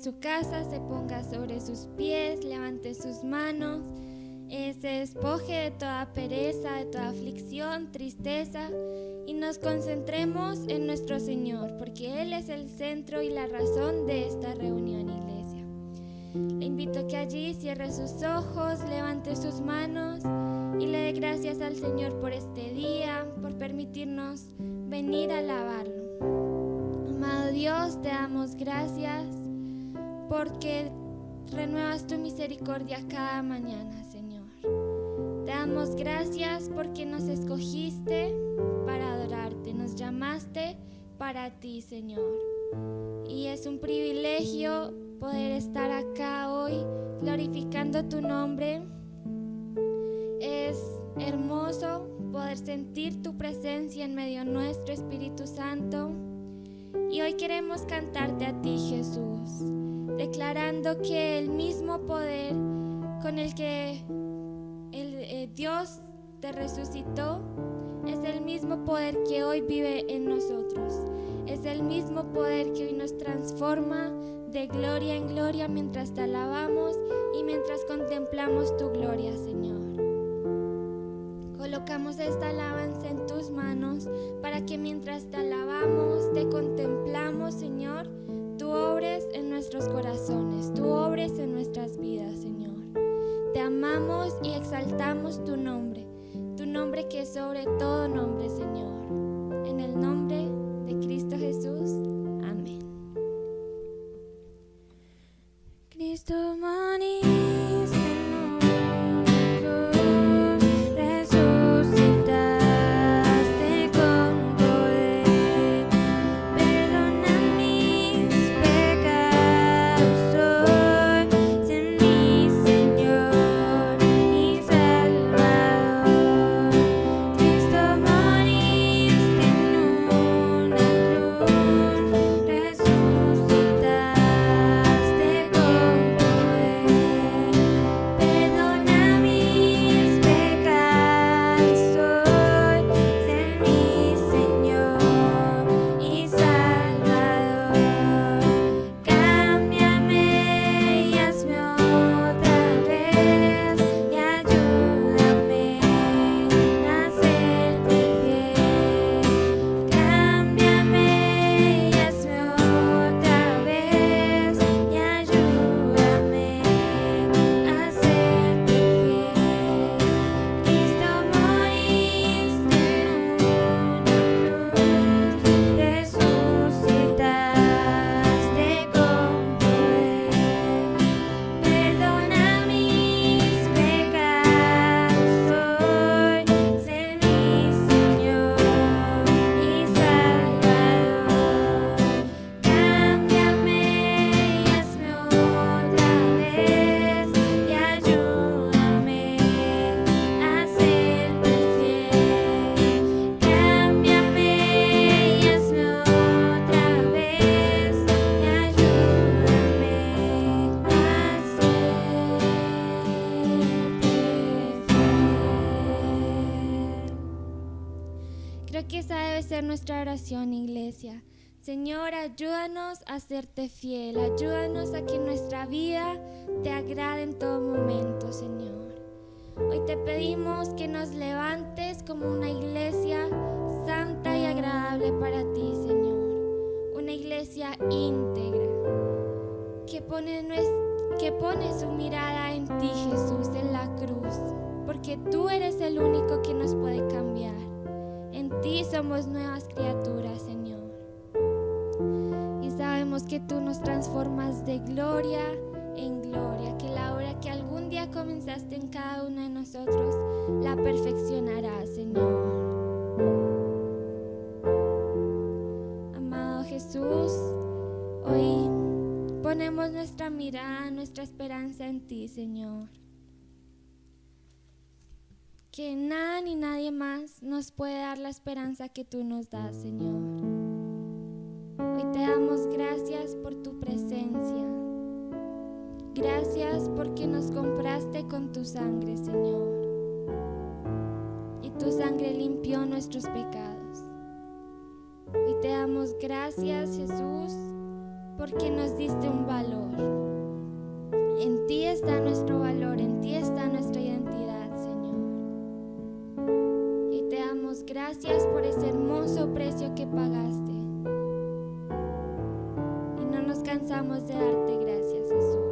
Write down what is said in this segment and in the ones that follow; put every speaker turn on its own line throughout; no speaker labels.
su casa, se ponga sobre sus pies, levante sus manos, se despoje de toda pereza, de toda aflicción, tristeza, y nos concentremos en nuestro Señor, porque Él es el centro y la razón de esta reunión, iglesia. Le invito a que allí cierre sus ojos, levante sus manos y le dé gracias al Señor por este día, por permitirnos venir a alabarlo. Amado Dios, te damos gracias porque renuevas tu misericordia cada mañana, Señor. Te damos gracias porque nos escogiste para adorarte, nos llamaste para ti, Señor. Y es un privilegio poder estar acá hoy glorificando tu nombre. Es hermoso poder sentir tu presencia en medio nuestro, Espíritu Santo. Y hoy queremos cantarte a ti, Jesús, declarando que el mismo poder con el que Dios te resucitó es el mismo poder que hoy vive en nosotros. Es el mismo poder que hoy nos transforma de gloria en gloria mientras te alabamos y mientras contemplamos tu gloria, Señor. Colocamos esta alabanza en tus manos para que mientras te alabamos, te contemplamos, Señor, tú obres en nuestros corazones, tú obres en nuestras vidas, Señor. Te amamos y exaltamos tu nombre que es sobre todo nombre, Señor. En el nombre de Cristo Jesús. Amén. Cristo moriste en una cruz, resucitaste con poder, perdona mis pecados hoy, sé mi Señor y Salvador. Cristo moriste en una cruz, resucitaste con Creo que esa debe ser nuestra oración, iglesia. Señor, ayúdanos a serte fiel, ayúdanos a que nuestra vida te agrade en todo momento, Señor. Hoy te pedimos que nos levantes como una iglesia santa y agradable para ti, Señor. Una iglesia íntegra, que pone su mirada en ti, Jesús, en la cruz, porque tú eres el único que nos puede cambiar. En ti somos nuevas criaturas, Señor. Y sabemos que tú nos transformas de gloria en gloria, que la obra que algún día comenzaste en cada uno de nosotros, la perfeccionarás, Señor. Amado Jesús, hoy ponemos nuestra mirada, nuestra esperanza en ti, Señor. Que nada ni nadie más nos puede dar la esperanza que tú nos das, Señor. Hoy te damos gracias por tu presencia. Gracias porque nos compraste con tu sangre, Señor. Y tu sangre limpió nuestros pecados. Hoy te damos gracias, Jesús, porque nos diste un valor. En ti está nuestro valor, en ti está nuestra identidad, Señor. Y te damos gracias por ese hermoso precio que pagaste. Y no nos cansamos de darte gracias, Jesús.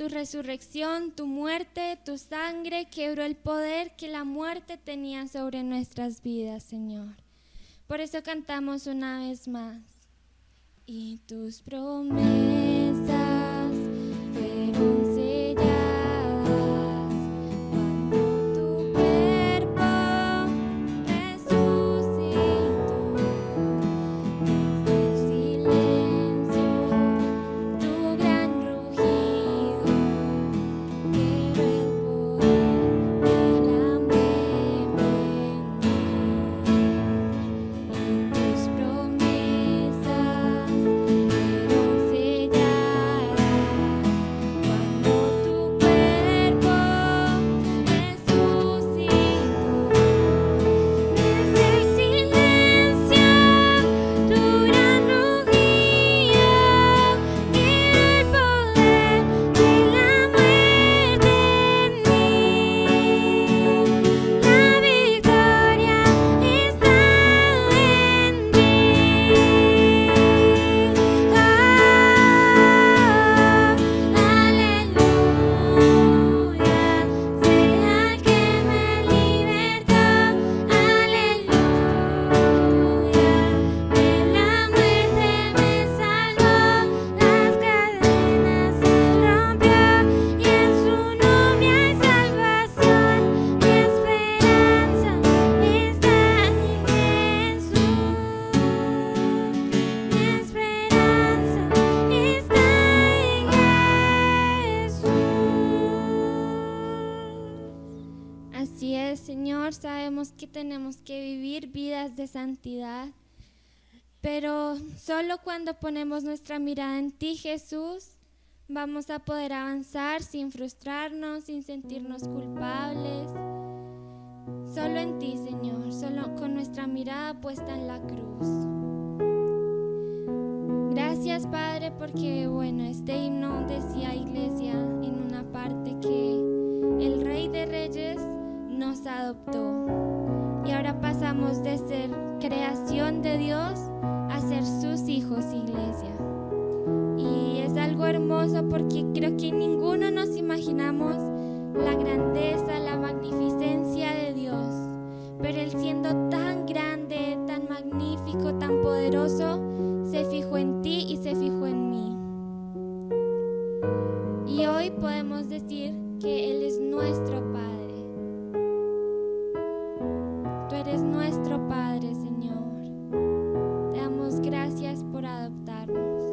tu resurrección, tu muerte, tu sangre quebró el poder que la muerte tenía sobre nuestras vidas, Señor. Por eso cantamos una vez más. Y tus promesas fueron selladas cuando tu cuerpo resucitó. Desde el silencio, tu gran rugido quebró el poder de la muerte en mí. Y tus promesas fueron selladas cuando tu cuerpo resucitó. Desde el silencio, tu gran rugido quebró el poder de la muerte en mí. La victoria está en ti. Aleluya, sea el que me libertó. Aleluya, de la muerte me salvó. Las cadenas se rompió y en su nombre hay salvación. Mi esperanza está en Jesús. Mi esperanza está en Jesús. Así es, Señor, sabemos que tenemos que vivir vidas de santidad, pero solo cuando ponemos nuestra mirada en ti, Jesús, vamos a poder avanzar sin frustrarnos, sin sentirnos culpables. Solo en ti, Señor, solo con nuestra mirada puesta en la cruz. Gracias, Padre, porque este himno decía, Iglesia, en una parte que el Rey de Reyes nos adoptó. Y ahora pasamos de ser creación de Dios a ser sus hijos, Iglesia. Y es algo hermoso porque creo que ninguno nos imaginamos la grandeza, la magnificencia de Dios. Pero Él, siendo tan grande, tan magnífico, tan poderoso, se fijó en ti y se fijó en mí. Y hoy podemos decir que Él es nuestro Padre. Tú eres nuestro Padre, Señor. Te damos gracias por adoptarnos.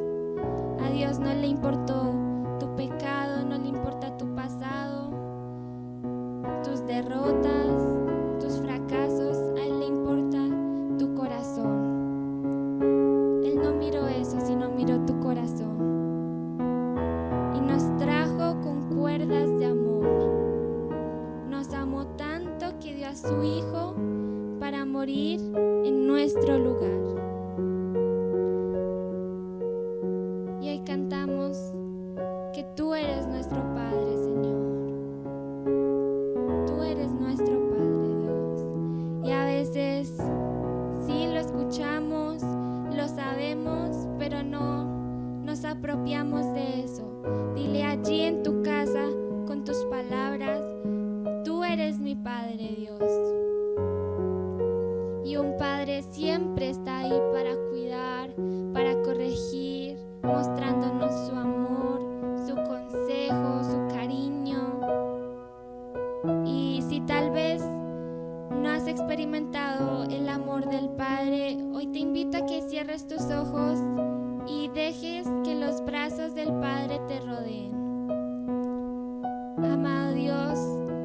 A Dios no le importó tu pecado, no le importa tu pasado, tus derrotas, tus fracasos. A Él le importa tu corazón. Él no miró eso, sino miró tu corazón. Y nos trajo con cuerdas de amor. Nos amó tanto que dio a su Hijo para morir en nuestro lugar. Y hoy cantamos que tú eres nuestro Padre, Señor. Tú eres nuestro Padre, Dios. Y a veces sí lo escuchamos, lo sabemos, pero no nos apropiamos de eso. Dile allí en tu casa con tus palabras: tú eres mi Padre, Dios. Y un Padre siempre está ahí para cuidar, para corregir, mostrándonos su amor, su consejo, su cariño. Y si tal vez no has experimentado el amor del Padre, hoy te invito a que cierres tus ojos y dejes que los brazos del Padre te rodeen. Amado Dios,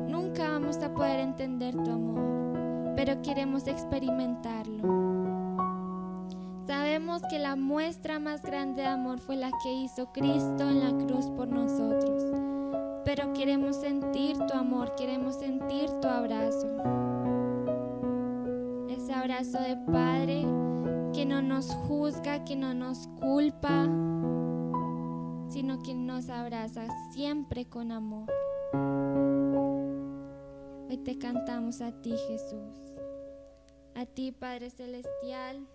nunca vamos a poder entender tu amor, pero queremos experimentarlo. Sabemos que la muestra más grande de amor fue la que hizo Cristo en la cruz por nosotros, pero queremos sentir tu amor, queremos sentir tu abrazo. Ese abrazo de Padre que no nos juzga, que no nos culpa, sino que nos abraza siempre con amor. Hoy te cantamos a ti, Jesús, a ti, Padre Celestial,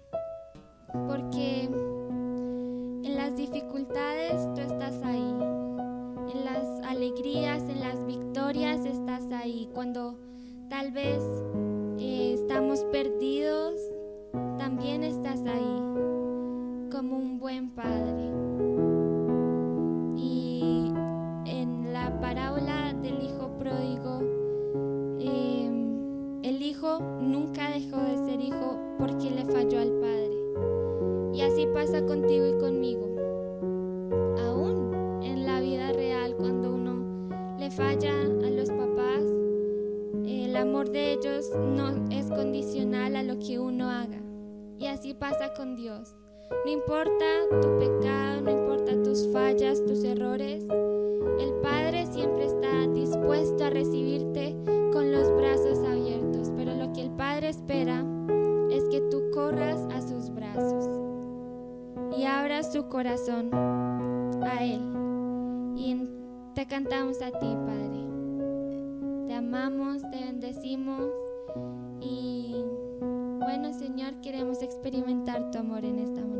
porque en las dificultades tú estás ahí, En las alegrías, en las victorias estás ahí. Cuando tal vez estamos perdidos, también estás ahí como un buen padre. Y en la parábola del hijo pródigo, el hijo nunca dejó de ser hijo porque le falló al padre. Y así pasa contigo y conmigo. Aún en la vida real, cuando uno le falla a los papás, el amor de ellos no es condicional a lo que uno haga. Y así pasa con Dios. No importa tu pecado, no importa tus fallas, tus errores, el Padre siempre está dispuesto a recibirte con los brazos abiertos. Pero lo que el Padre espera es que tú corras a sus brazos y abras tu corazón a Él. Y te cantamos a ti, Padre. Te amamos, te bendecimos y bueno, Señor, queremos experimentar tu amor en esta mañana.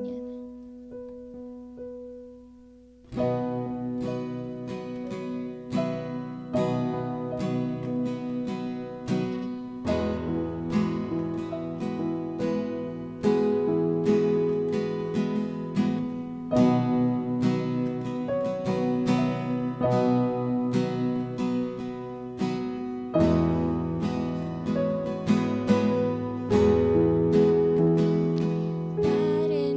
Padre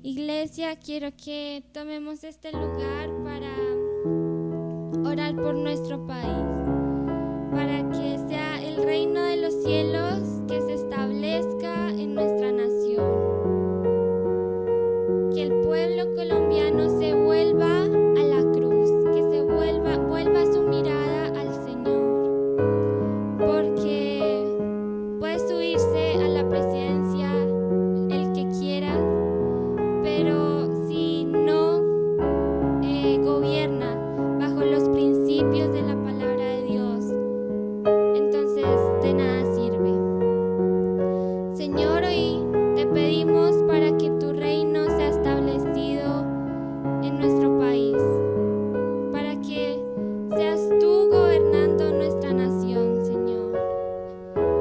Iglesia, quiero que tomemos este lugar para orar por nuestro país, para que sea el reino de los cielos que se establezca en nuestra nación, que el pueblo colombiano se vuelva a la cruz, que se vuelva su mirada al Señor, porque puede subirse a la presidencia el que quiera, pero si no gobierna bajo los principios de la palabra de Dios, entonces de nada sirve. Señor, hoy te pedimos para que tu reino sea establecido en nuestro país, para que seas tú gobernando nuestra nación, Señor,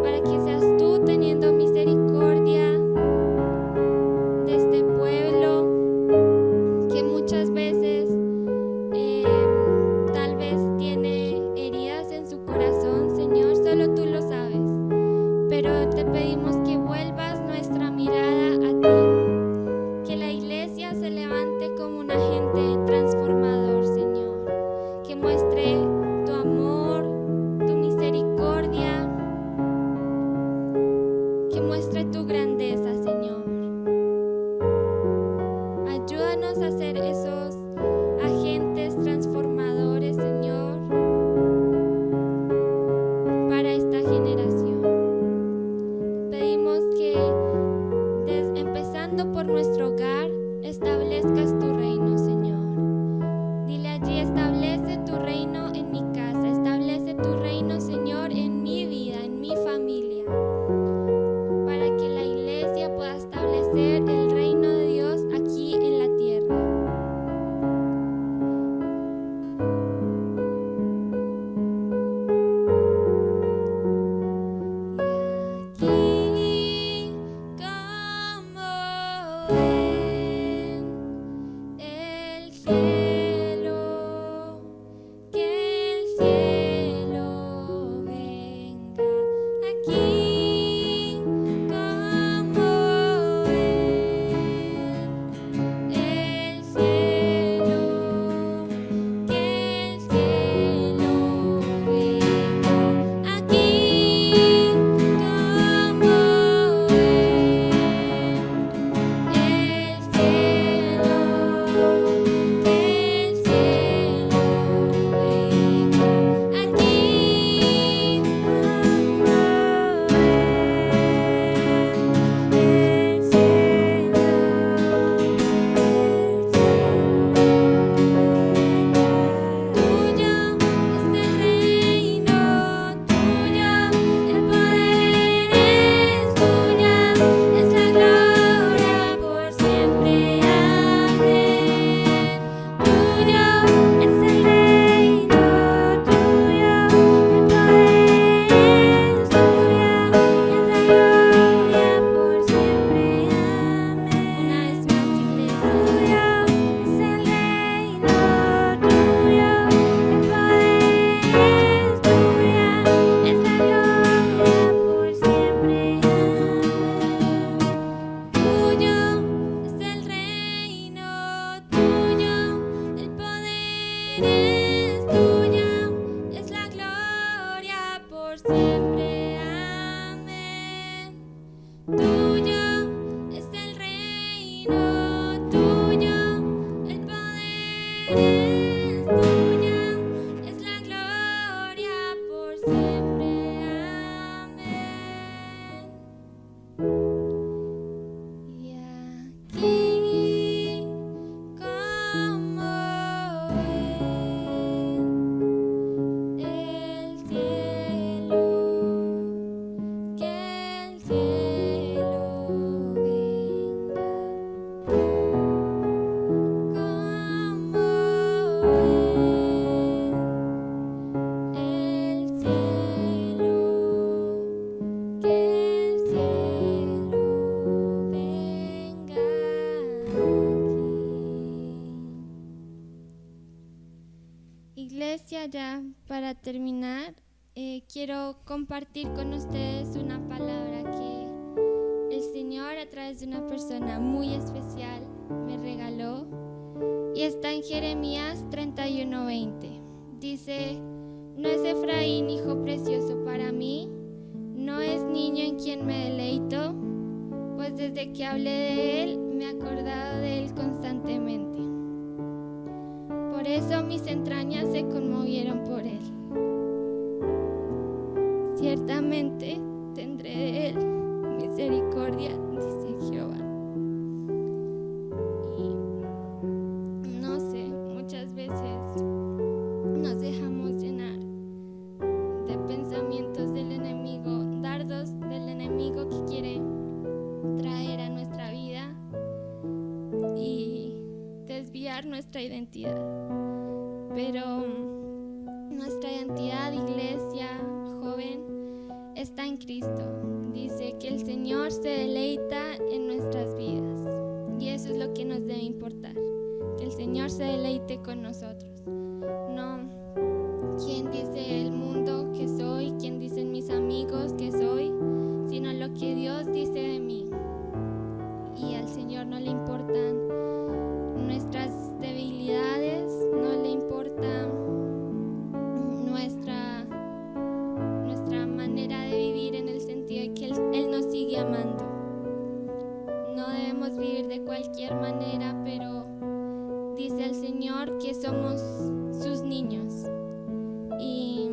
para que seas tú teniendo misericordia de este pueblo que muchas veces tal vez tiene heridas en su corazón, Señor, solo tú lo sabes, pero te pedimos que vuelvas nuestra mirada a ti, que la iglesia se levante como un agente transformador, Señor, que muestre tu amor, tu misericordia, que muestre tu grandeza, Señor. Ayúdanos a ser esos agentes transformadores, Señor, para esta generación. Pedimos que, empezando por nuestro hogar, establezcas tu reino, Señor. Dile allí: establece tu reino en mi casa, establece tu reino, Señor, en mi vida, en mi familia, para que la iglesia pueda establecer el reino de Dios aquí en la tierra. Y aquí como ven, iglesia, ya para terminar, quiero compartir con ustedes una palabra que el Señor a través de una persona muy especial me regaló y está en Jeremías 31:20. Dice: no es Efraín hijo precioso para mí, no es niño en quien me deleito, pues desde que hablé de él me he acordado de él constantemente. Por eso mis entrañas se conmovieron por él. Ciertamente tendré de él misericordia, dice Jehová. Y no sé, muchas veces nos dejamos llenar de pensamientos del enemigo, dardos del enemigo que quiere traer a nuestra vida y desviar nuestra identidad. Pero nuestra identidad, iglesia, joven, está en Cristo. Dice que el Señor se deleita en nuestras vidas y eso es lo que nos debe importar, que el Señor se deleite con nosotros. No quién dice el mundo que soy, quién dicen mis amigos que soy, sino lo que Dios dice de mí. Y al Señor no le importan nuestras debilidades, no le importa nuestra manera de vivir, en el sentido de que Él nos sigue amando. No debemos vivir de cualquier manera, pero dice el Señor que somos sus niños. Y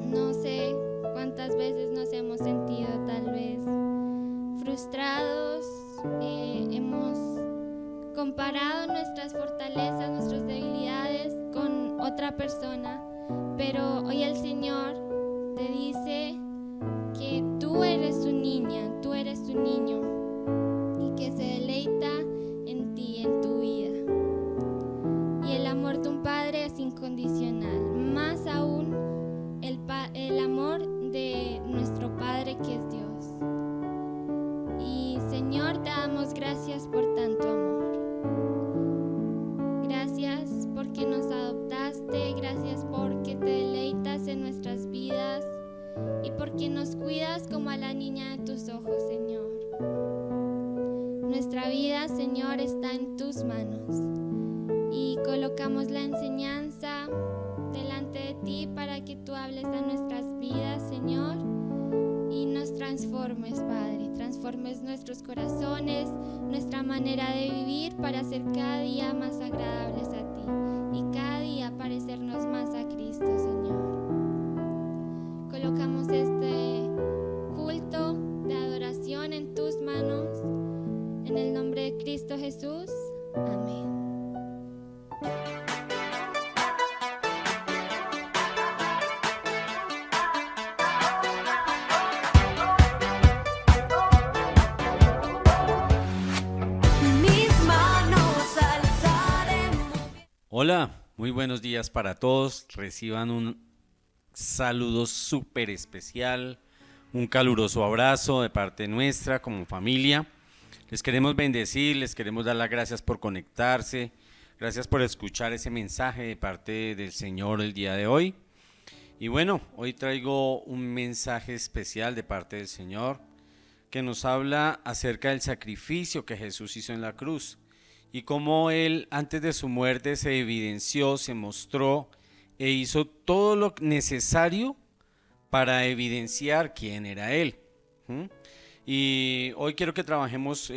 no sé cuántas veces nos hemos sentido tal vez frustrados, hemos comparado nuestras fortalezas, nuestras debilidades con otra persona, pero hoy el Señor te dice que tú eres su niña, tú eres su niño y que se deleita en ti, en tu vida. Y el amor de un padre es incondicional, más aún el amor de nuestro Padre que es Dios. Y Señor, te damos gracias por tanto amor. Gracias porque nos adoptaste, gracias porque te deleitas en nuestras vidas y porque nos cuidas como a la niña de tus ojos, Señor. Nuestra vida, Señor, está en tus manos y colocamos la enseñanza delante de ti para que tú hables a nuestras vidas, Señor, y nos transformes, Padre, transformes nuestros corazones, nuestra manera de vivir para ser cada día más agradables a ti y cada día parecernos más a Cristo, Señor. Colocamos este culto de adoración en tus manos, en el nombre de Cristo Jesús. Amén.
Hola, muy buenos días para todos. Reciban un saludo súper especial, un caluroso abrazo de parte nuestra como familia. Les queremos bendecir, les queremos dar las gracias por conectarse, gracias por escuchar ese mensaje de parte del Señor el día de hoy. Y bueno, hoy traigo un mensaje especial de parte del Señor que nos habla acerca del sacrificio que Jesús hizo en la cruz. Y cómo Él antes de su muerte se evidenció, se mostró e hizo todo lo necesario para evidenciar quién era Él. Y hoy quiero que trabajemos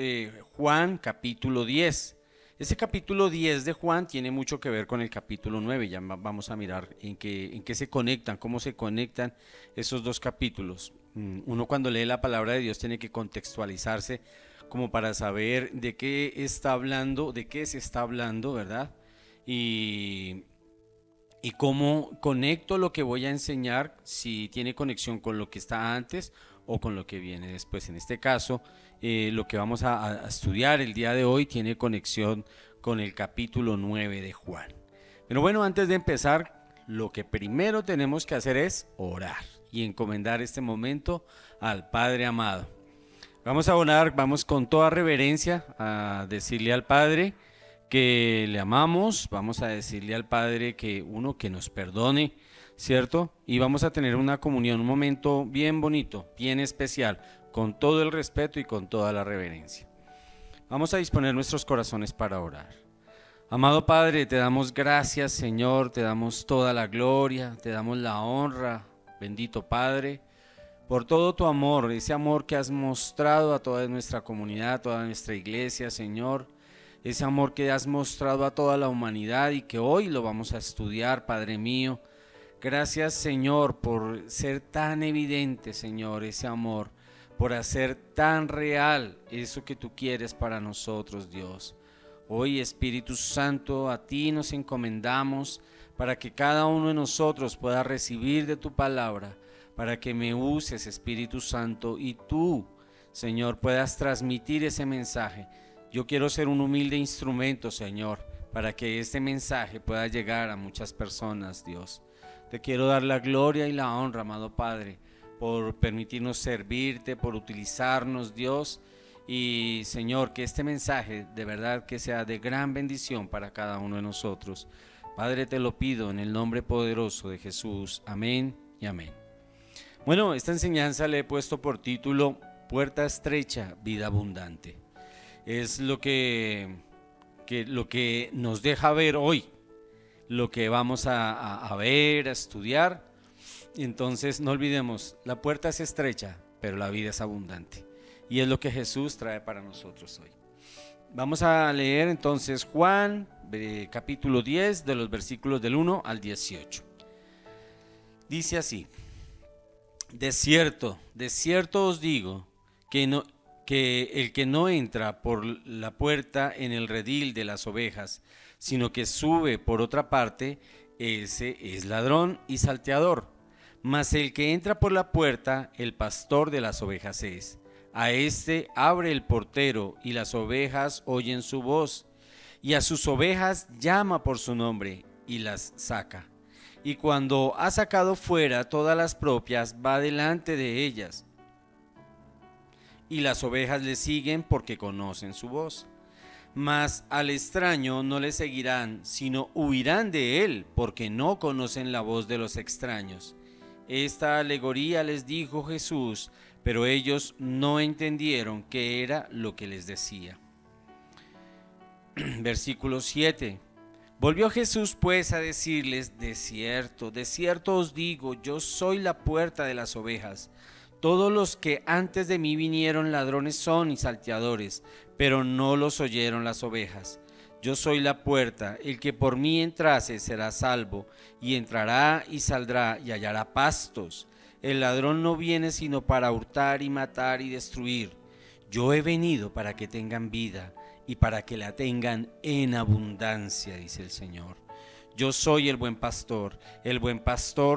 Juan capítulo 10. Ese capítulo 10 de Juan tiene mucho que ver con el capítulo 9. Ya vamos a mirar en qué se conectan, cómo se conectan esos dos capítulos. Uno cuando lee la palabra de Dios tiene que contextualizarse como para saber de qué está hablando, de qué se está hablando, ¿verdad? Y cómo conecto lo que voy a enseñar, si tiene conexión con lo que está antes o con lo que viene después. En este caso, lo que vamos a estudiar el día de hoy tiene conexión con el capítulo 9 de Juan. Pero bueno, antes de empezar, lo que primero tenemos que hacer es orar y encomendar este momento al Padre amado. Vamos a orar, vamos con toda reverencia a decirle al Padre que le amamos, vamos a decirle al Padre que nos perdone, ¿cierto? Y vamos a tener una comunión, un momento bien bonito, bien especial, con todo el respeto y con toda la reverencia. Vamos a disponer nuestros corazones para orar. Amado Padre, te damos gracias, Señor, te damos toda la gloria, te damos la honra, bendito Padre, por todo tu amor, ese amor que has mostrado a toda nuestra comunidad, a toda nuestra iglesia, Señor, ese amor que has mostrado a toda la humanidad y que hoy lo vamos a estudiar, Padre mío. Gracias, Señor, por ser tan evidente, Señor, ese amor, por hacer tan real eso que tú quieres para nosotros, Dios. Hoy, Espíritu Santo, a ti nos encomendamos para que cada uno de nosotros pueda recibir de tu palabra, para que me uses, Espíritu Santo, y tú, Señor, puedas transmitir ese mensaje. Yo quiero ser un humilde instrumento, Señor, para que este mensaje pueda llegar a muchas personas, Dios. Te quiero dar la gloria y la honra, amado Padre, por permitirnos servirte, por utilizarnos, Dios. Y, Señor, que este mensaje de verdad que sea de gran bendición para cada uno de nosotros. Padre, te lo pido en el nombre poderoso de Jesús. Amén y amén. Bueno, esta enseñanza le he puesto por título Puerta estrecha, vida abundante. Es lo que nos deja ver hoy, lo que vamos a ver, a estudiar. Entonces no olvidemos, la puerta es estrecha, pero la vida es abundante. Y es lo que Jesús trae para nosotros hoy. Vamos a leer entonces Juan, capítulo 10, de los versículos del 1 al 18. Dice así: de cierto os digo que el que no entra por la puerta en el redil de las ovejas, sino que sube por otra parte, ese es ladrón y salteador. Mas el que entra por la puerta, el pastor de las ovejas es. A éste abre el portero, y las ovejas oyen su voz, y a sus ovejas llama por su nombre, y las saca. Y cuando ha sacado fuera todas las propias, va delante de ellas, y las ovejas le siguen porque conocen su voz. Mas al extraño no le seguirán, sino huirán de él, porque no conocen la voz de los extraños. Esta alegoría les dijo Jesús, pero ellos no entendieron qué era lo que les decía. Versículo 7. Volvió Jesús pues a decirles: de cierto os digo, yo soy la puerta de las ovejas. Todos los que antes de mí vinieron ladrones son y salteadores, pero no los oyeron las ovejas. Yo soy la puerta, el que por mí entrase será salvo, y entrará y saldrá y hallará pastos. El ladrón no viene sino para hurtar y matar y destruir. Yo he venido para que tengan vida y para que la tengan en abundancia, dice el Señor. Yo soy el buen pastor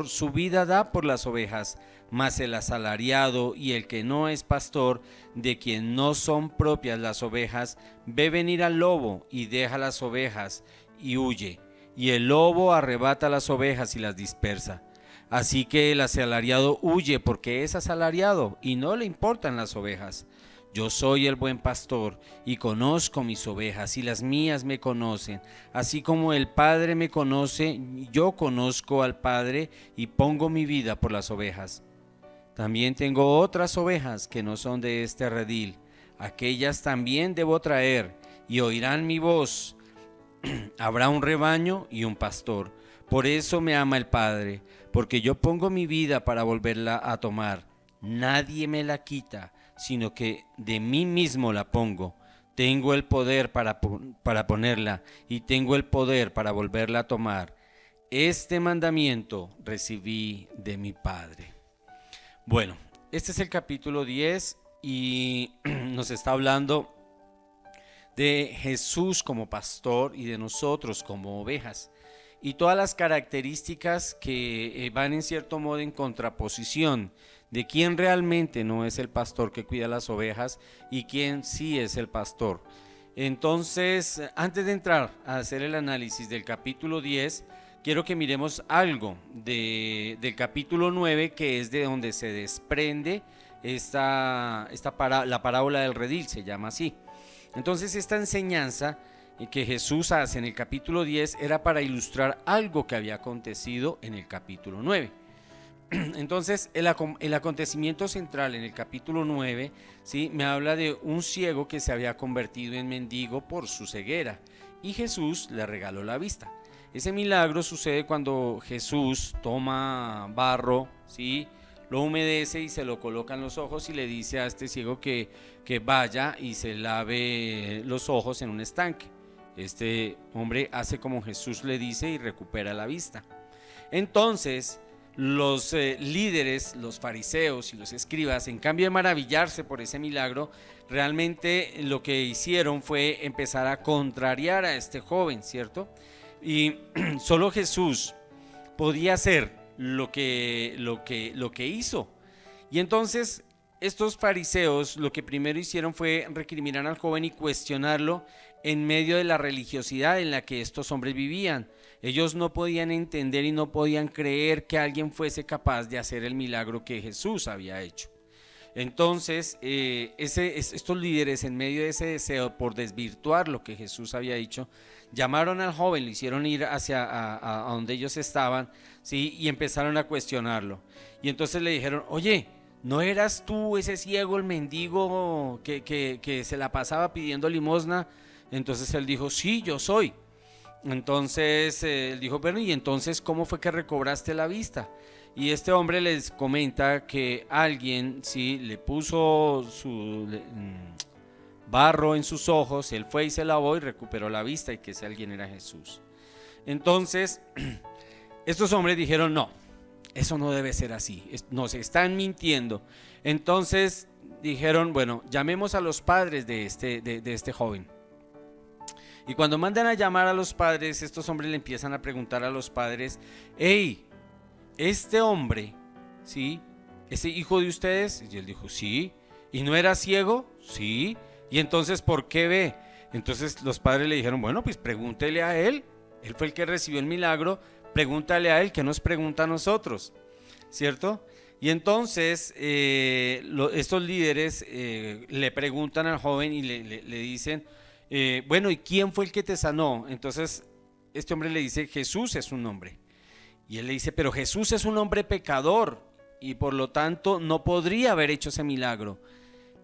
su vida da por las ovejas, mas el asalariado y el que no es pastor, de quien no son propias las ovejas, ve venir al lobo y deja las ovejas y huye, y el lobo arrebata las ovejas y las dispersa. Así que el asalariado huye porque es asalariado y no le importan las ovejas. Yo soy el buen pastor y conozco mis ovejas y las mías me conocen. Así como el Padre me conoce, yo conozco al Padre y pongo mi vida por las ovejas. También tengo otras ovejas que no son de este redil. Aquellas también debo traer y oirán mi voz. Habrá un rebaño y un pastor. Por eso me ama el Padre, porque yo pongo mi vida para volverla a tomar. Nadie me la quita, sino que de mí mismo la pongo. Tengo el poder para ponerla y tengo el poder para volverla a tomar. Este mandamiento recibí de mi Padre. Bueno, este es el capítulo 10 y nos está hablando de Jesús como pastor y de nosotros como ovejas. Y todas las características que van en cierto modo en contraposición de quién realmente no es el pastor que cuida las ovejas y quién sí es el pastor. Entonces, antes de entrar a hacer el análisis del capítulo 10, quiero que miremos algo del capítulo 9, que es de donde se desprende la parábola del redil, se llama así. Entonces, esta enseñanza que Jesús hace en el capítulo 10 era para ilustrar algo que había acontecido en el capítulo 9. Entonces el acontecimiento central en el capítulo 9, ¿sí?, me habla de un ciego que se había convertido en mendigo por su ceguera y Jesús le regaló la vista. Ese milagro sucede cuando Jesús toma barro, ¿sí?, lo humedece y se lo coloca en los ojos y le dice a este ciego que vaya y se lave los ojos en un estanque. Este hombre hace como Jesús le dice y recupera la vista. Entonces los líderes, los fariseos y los escribas, en cambio de maravillarse por ese milagro, realmente lo que hicieron fue empezar a contrariar a este joven, ¿cierto? Y solo Jesús podía hacer lo que hizo. Y entonces estos fariseos lo que primero hicieron fue recriminar al joven y cuestionarlo en medio de la religiosidad en la que estos hombres vivían. Ellos no podían entender y no podían creer que alguien fuese capaz de hacer el milagro que Jesús había hecho. Entonces estos líderes, en medio de ese deseo por desvirtuar lo que Jesús había dicho, llamaron al joven, le hicieron ir a donde ellos estaban, ¿sí?, y empezaron a cuestionarlo. Y entonces le dijeron: oye, ¿no eras tú ese ciego, el mendigo que se la pasaba pidiendo limosna? Entonces él dijo: sí, yo soy. Entonces él dijo: bueno, ¿y entonces cómo fue que recobraste la vista? Y este hombre les comenta que alguien, sí, le puso su barro en sus ojos, él fue y se lavó y recuperó la vista, y que ese alguien era Jesús. Entonces estos hombres dijeron: no, eso no debe ser así, nos están mintiendo. Entonces dijeron: bueno, llamemos a los padres de este joven. Y cuando mandan a llamar a los padres, estos hombres le empiezan a preguntar a los padres: hey, este hombre, ¿sí?, ¿ese hijo de ustedes? Y él dijo: sí. ¿Y no era ciego? Sí. ¿Y entonces por qué ve? Entonces los padres le dijeron: bueno, pues pregúntele a él fue el que recibió el milagro, pregúntale a él, ¿qué nos pregunta a nosotros? ¿Cierto? Y entonces estos líderes le preguntan al joven y le dicen: bueno, ¿y quién fue el que te sanó? Entonces este hombre le dice: Jesús es un hombre. Y él le dice: pero Jesús es un hombre pecador y por lo tanto no podría haber hecho ese milagro.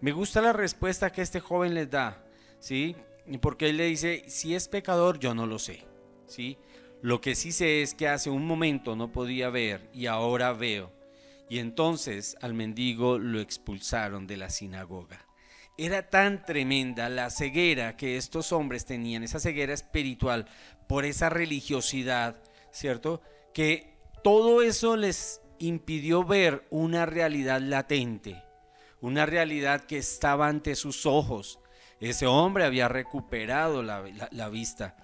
Me gusta la respuesta que este joven les da, ¿sí? Porque él le dice: si es pecador, yo no lo sé, ¿sí? Lo que sí sé es que hace un momento no podía ver y ahora veo. Y entonces al mendigo lo expulsaron de la sinagoga. Era tan tremenda la ceguera que estos hombres tenían, esa ceguera espiritual por esa religiosidad, ¿cierto?, que todo eso les impidió ver una realidad latente, una realidad que estaba ante sus ojos. Ese hombre había recuperado la vista.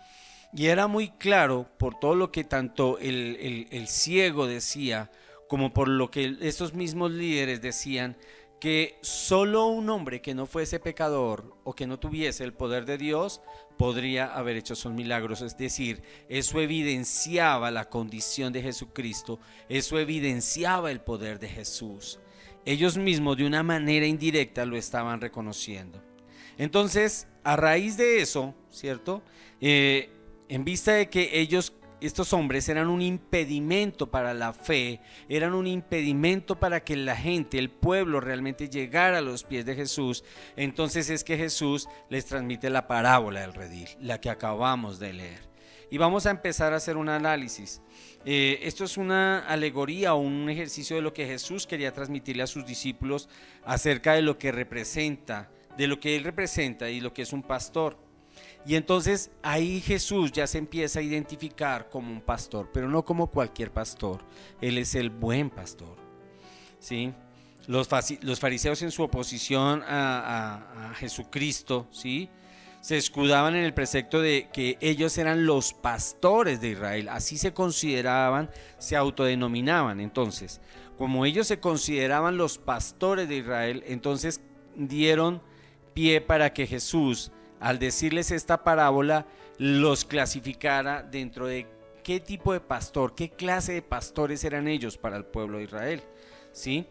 Y era muy claro por todo lo que tanto el ciego decía, como por lo que estos mismos líderes decían, que solo un hombre que no fuese pecador o que no tuviese el poder de Dios podría haber hecho esos milagros. Es decir, eso evidenciaba la condición de Jesucristo, eso evidenciaba el poder de Jesús. Ellos mismos de una manera indirecta lo estaban reconociendo. Entonces, a raíz de eso, ¿cierto?, en vista de que estos hombres eran un impedimento para la fe, eran un impedimento para que la gente, el pueblo realmente llegara a los pies de Jesús, entonces es que Jesús les transmite la parábola del redil, la que acabamos de leer. Y vamos a empezar a hacer un análisis. Esto es una alegoría o un ejercicio de lo que Jesús quería transmitirle a sus discípulos acerca de lo que representa, de lo que Él representa y lo que es un pastor. Y entonces ahí Jesús ya se empieza a identificar como un pastor, pero no como cualquier pastor. Él es el buen pastor, ¿sí? Los fariseos, en su oposición a Jesucristo, ¿sí?, se escudaban en el precepto de que ellos eran los pastores de Israel, así se consideraban, se autodenominaban. Entonces, como ellos se consideraban los pastores de Israel, entonces dieron pie para que Jesús, al decirles esta parábola, los clasificara dentro de qué tipo de pastor, qué clase de pastores eran ellos para el pueblo de Israel, ¿sí?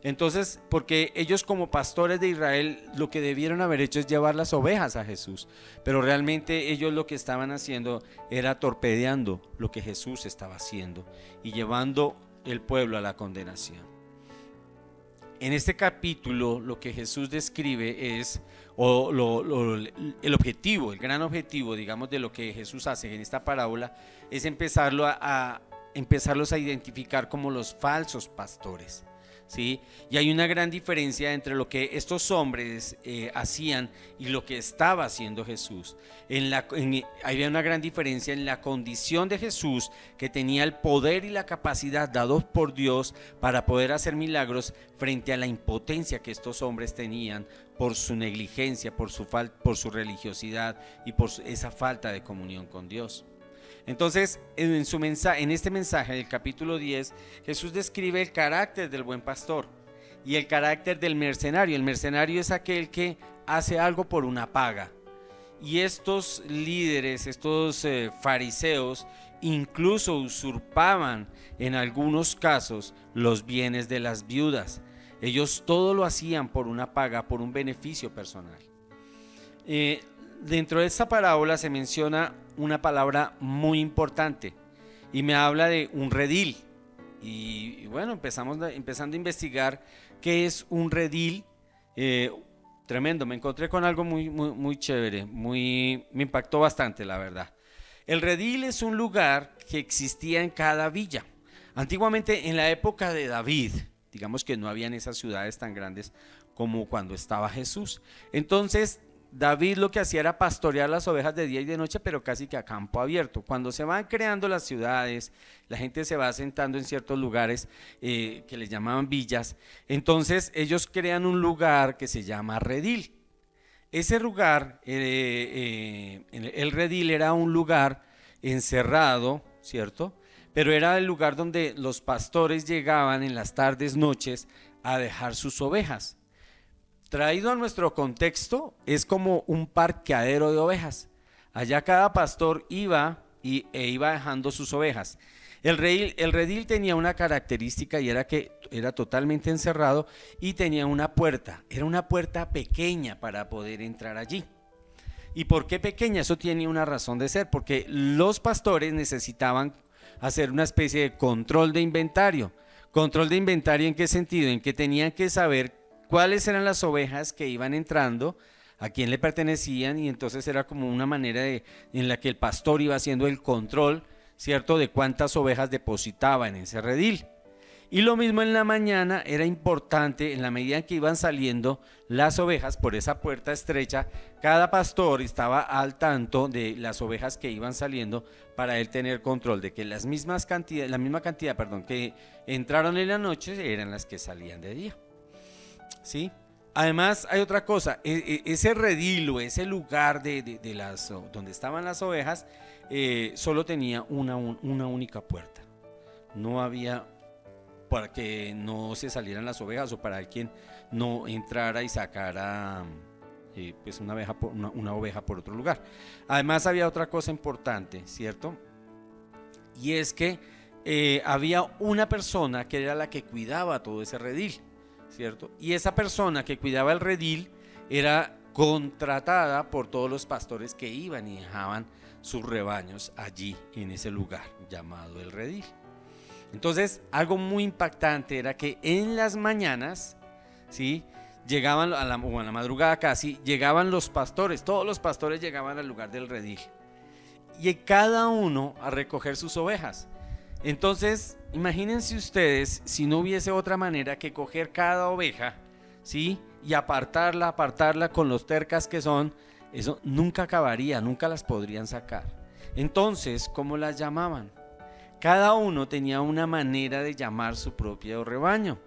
Entonces, porque ellos como pastores de Israel lo que debieron haber hecho es llevar las ovejas a Jesús, pero realmente ellos lo que estaban haciendo era torpedeando lo que Jesús estaba haciendo y llevando el pueblo a la condenación. En este capítulo lo que Jesús describe es el objetivo, el gran objetivo, digamos, de lo que Jesús hace en esta parábola es empezarlos a identificar como los falsos pastores. ¿Sí? Y hay una gran diferencia entre lo que estos hombres hacían y lo que estaba haciendo Jesús. Había una gran diferencia en la condición de Jesús, que tenía el poder y la capacidad dados por Dios para poder hacer milagros, frente a la impotencia que estos hombres tenían por su negligencia, por su religiosidad y por esa falta de comunión con Dios. Entonces, en este mensaje del capítulo 10, Jesús describe el carácter del buen pastor y el carácter del mercenario. El mercenario es aquel que hace algo por una paga. Y estos líderes, estos fariseos, incluso usurpaban en algunos casos los bienes de las viudas. Ellos todo lo hacían por una paga, por un beneficio personal. Dentro de esta parábola se menciona una palabra muy importante y me habla de un redil. Y bueno, empezando a investigar qué es un redil. Tremendo, me encontré con algo muy chévere, me impactó bastante, la verdad. El redil es un lugar que existía en cada villa. Antiguamente, en la época de David, digamos que no habían esas ciudades tan grandes como cuando estaba Jesús. Entonces David lo que hacía era pastorear las ovejas de día y de noche, pero casi que a campo abierto. Cuando se van creando las ciudades, la gente se va asentando en ciertos lugares que les llamaban villas. Entonces ellos crean un lugar que se llama redil. Ese lugar, el redil era un lugar encerrado, ¿cierto? Pero era el lugar donde los pastores llegaban en las tardes, noches, a dejar sus ovejas. Traído a nuestro contexto, es como un parqueadero de ovejas. Allá cada pastor iba dejando sus ovejas. El redil tenía una característica, y era que era totalmente encerrado y tenía una puerta. Era una puerta pequeña para poder entrar allí. ¿Y por qué pequeña? Eso tiene una razón de ser, porque los pastores necesitaban hacer una especie de control de inventario. ¿Control de inventario en qué sentido? En que tenían que saber cuáles eran las ovejas que iban entrando, a quién le pertenecían, y entonces era como una manera en la que el pastor iba haciendo el control, ¿cierto?, de cuántas ovejas depositaba en ese redil. Y lo mismo en la mañana era importante, en la medida en que iban saliendo las ovejas por esa puerta estrecha, cada pastor estaba al tanto de las ovejas que iban saliendo para él tener control de que la misma cantidad que entraron en la noche eran las que salían de día. ¿Sí? Además hay otra cosa, ese redil o ese lugar donde estaban las ovejas solo tenía una única puerta. No había para que no se salieran las ovejas o para quien no entrara y sacara pues una oveja por otro lugar. Además había otra cosa importante, ¿cierto? Y es que había una persona que era la que cuidaba todo ese redil, ¿cierto? Y esa persona que cuidaba el redil era contratada por todos los pastores que iban y dejaban sus rebaños allí en ese lugar llamado el redil. Entonces, algo muy impactante era que en las mañanas, ¿sí?, llegaban a la madrugada casi, llegaban los pastores, todos los pastores llegaban al lugar del redil y cada uno a recoger sus ovejas. Entonces, imagínense ustedes si no hubiese otra manera que coger cada oveja, ¿sí?, y apartarla con los tercas que son. Eso nunca acabaría, nunca las podrían sacar. Entonces, ¿cómo las llamaban? Cada uno tenía una manera de llamar su propio rebaño,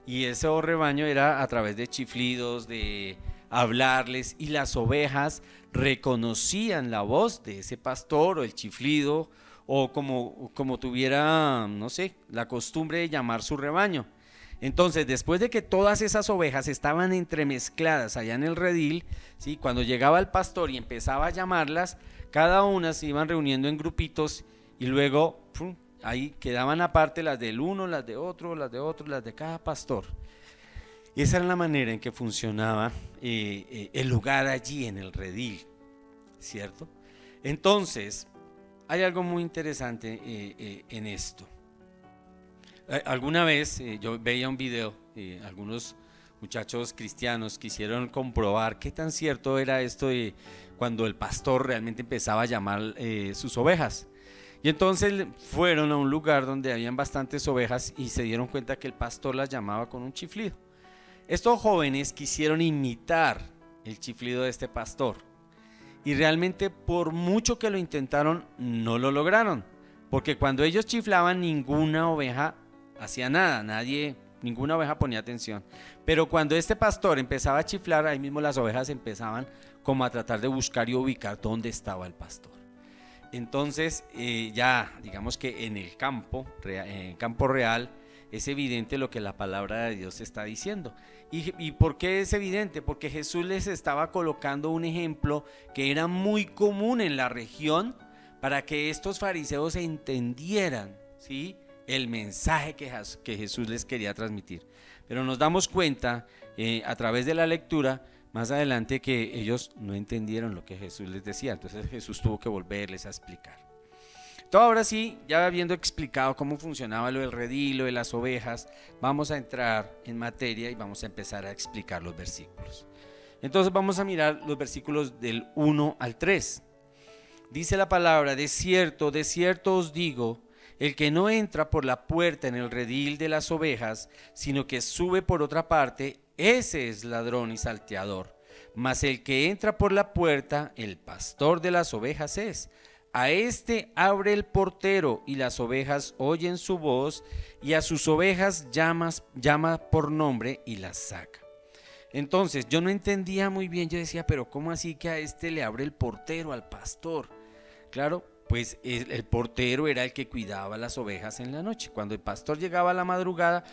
y ese rebaño era a través de chiflidos, de hablarles, y las ovejas reconocían la voz de ese pastor o el chiflido, o como tuviera, no sé, la costumbre de llamar su rebaño. Entonces, después de que todas esas ovejas estaban entremezcladas allá en el redil, ¿sí?, cuando llegaba el pastor y empezaba a llamarlas, cada una se iban reuniendo en grupitos y luego ahí quedaban aparte las del uno, las de otro, las de cada pastor. Esa era la manera en que funcionaba el lugar allí en el redil, ¿cierto? Entonces, hay algo muy interesante en esto. Alguna vez yo veía un video, algunos muchachos cristianos quisieron comprobar qué tan cierto era esto de cuando el pastor realmente empezaba a llamar sus ovejas. Y entonces fueron a un lugar donde habían bastantes ovejas y se dieron cuenta que el pastor las llamaba con un chiflido. Estos jóvenes quisieron imitar el chiflido de este pastor y realmente por mucho que lo intentaron no lo lograron, porque cuando ellos chiflaban ninguna oveja hacía nada, ninguna oveja ponía atención. Pero cuando este pastor empezaba a chiflar, ahí mismo las ovejas empezaban como a tratar de buscar y ubicar dónde estaba el pastor. Entonces ya digamos que en el campo real es evidente lo que la palabra de Dios está diciendo. ¿Y por qué es evidente? Porque Jesús les estaba colocando un ejemplo que era muy común en la región para que estos fariseos entendieran, ¿sí?, el mensaje que Jesús les quería transmitir. Pero nos damos cuenta a través de la lectura más adelante que ellos no entendieron lo que Jesús les decía. Entonces Jesús tuvo que volverles a explicar. Todo ahora sí, ya habiendo explicado cómo funcionaba lo del redil, lo de las ovejas, vamos a entrar en materia y vamos a empezar a explicar los versículos. Entonces vamos a mirar los versículos del 1 al 3. Dice la palabra: de cierto os digo, el que no entra por la puerta en el redil de las ovejas, sino que sube por otra parte, ese es ladrón y salteador. Mas el que entra por la puerta, el pastor de las ovejas es. A este abre el portero, y las ovejas oyen su voz, y a sus ovejas llama por nombre y las saca. Entonces yo no entendía muy bien, yo decía, pero ¿cómo así que a este le abre el portero, al pastor? Claro, pues el portero era el que cuidaba las ovejas en la noche. Cuando el pastor llegaba a la madrugada,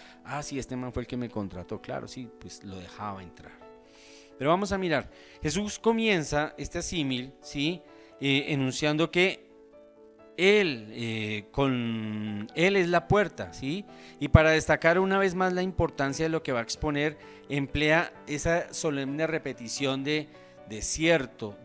sí, este man fue el que me contrató, claro, sí, pues lo dejaba entrar. Pero vamos a mirar, Jesús comienza este símil, ¿sí?, enunciando que Él es la puerta, ¿sí? Y para destacar una vez más la importancia de lo que va a exponer, emplea esa solemne repetición de cierto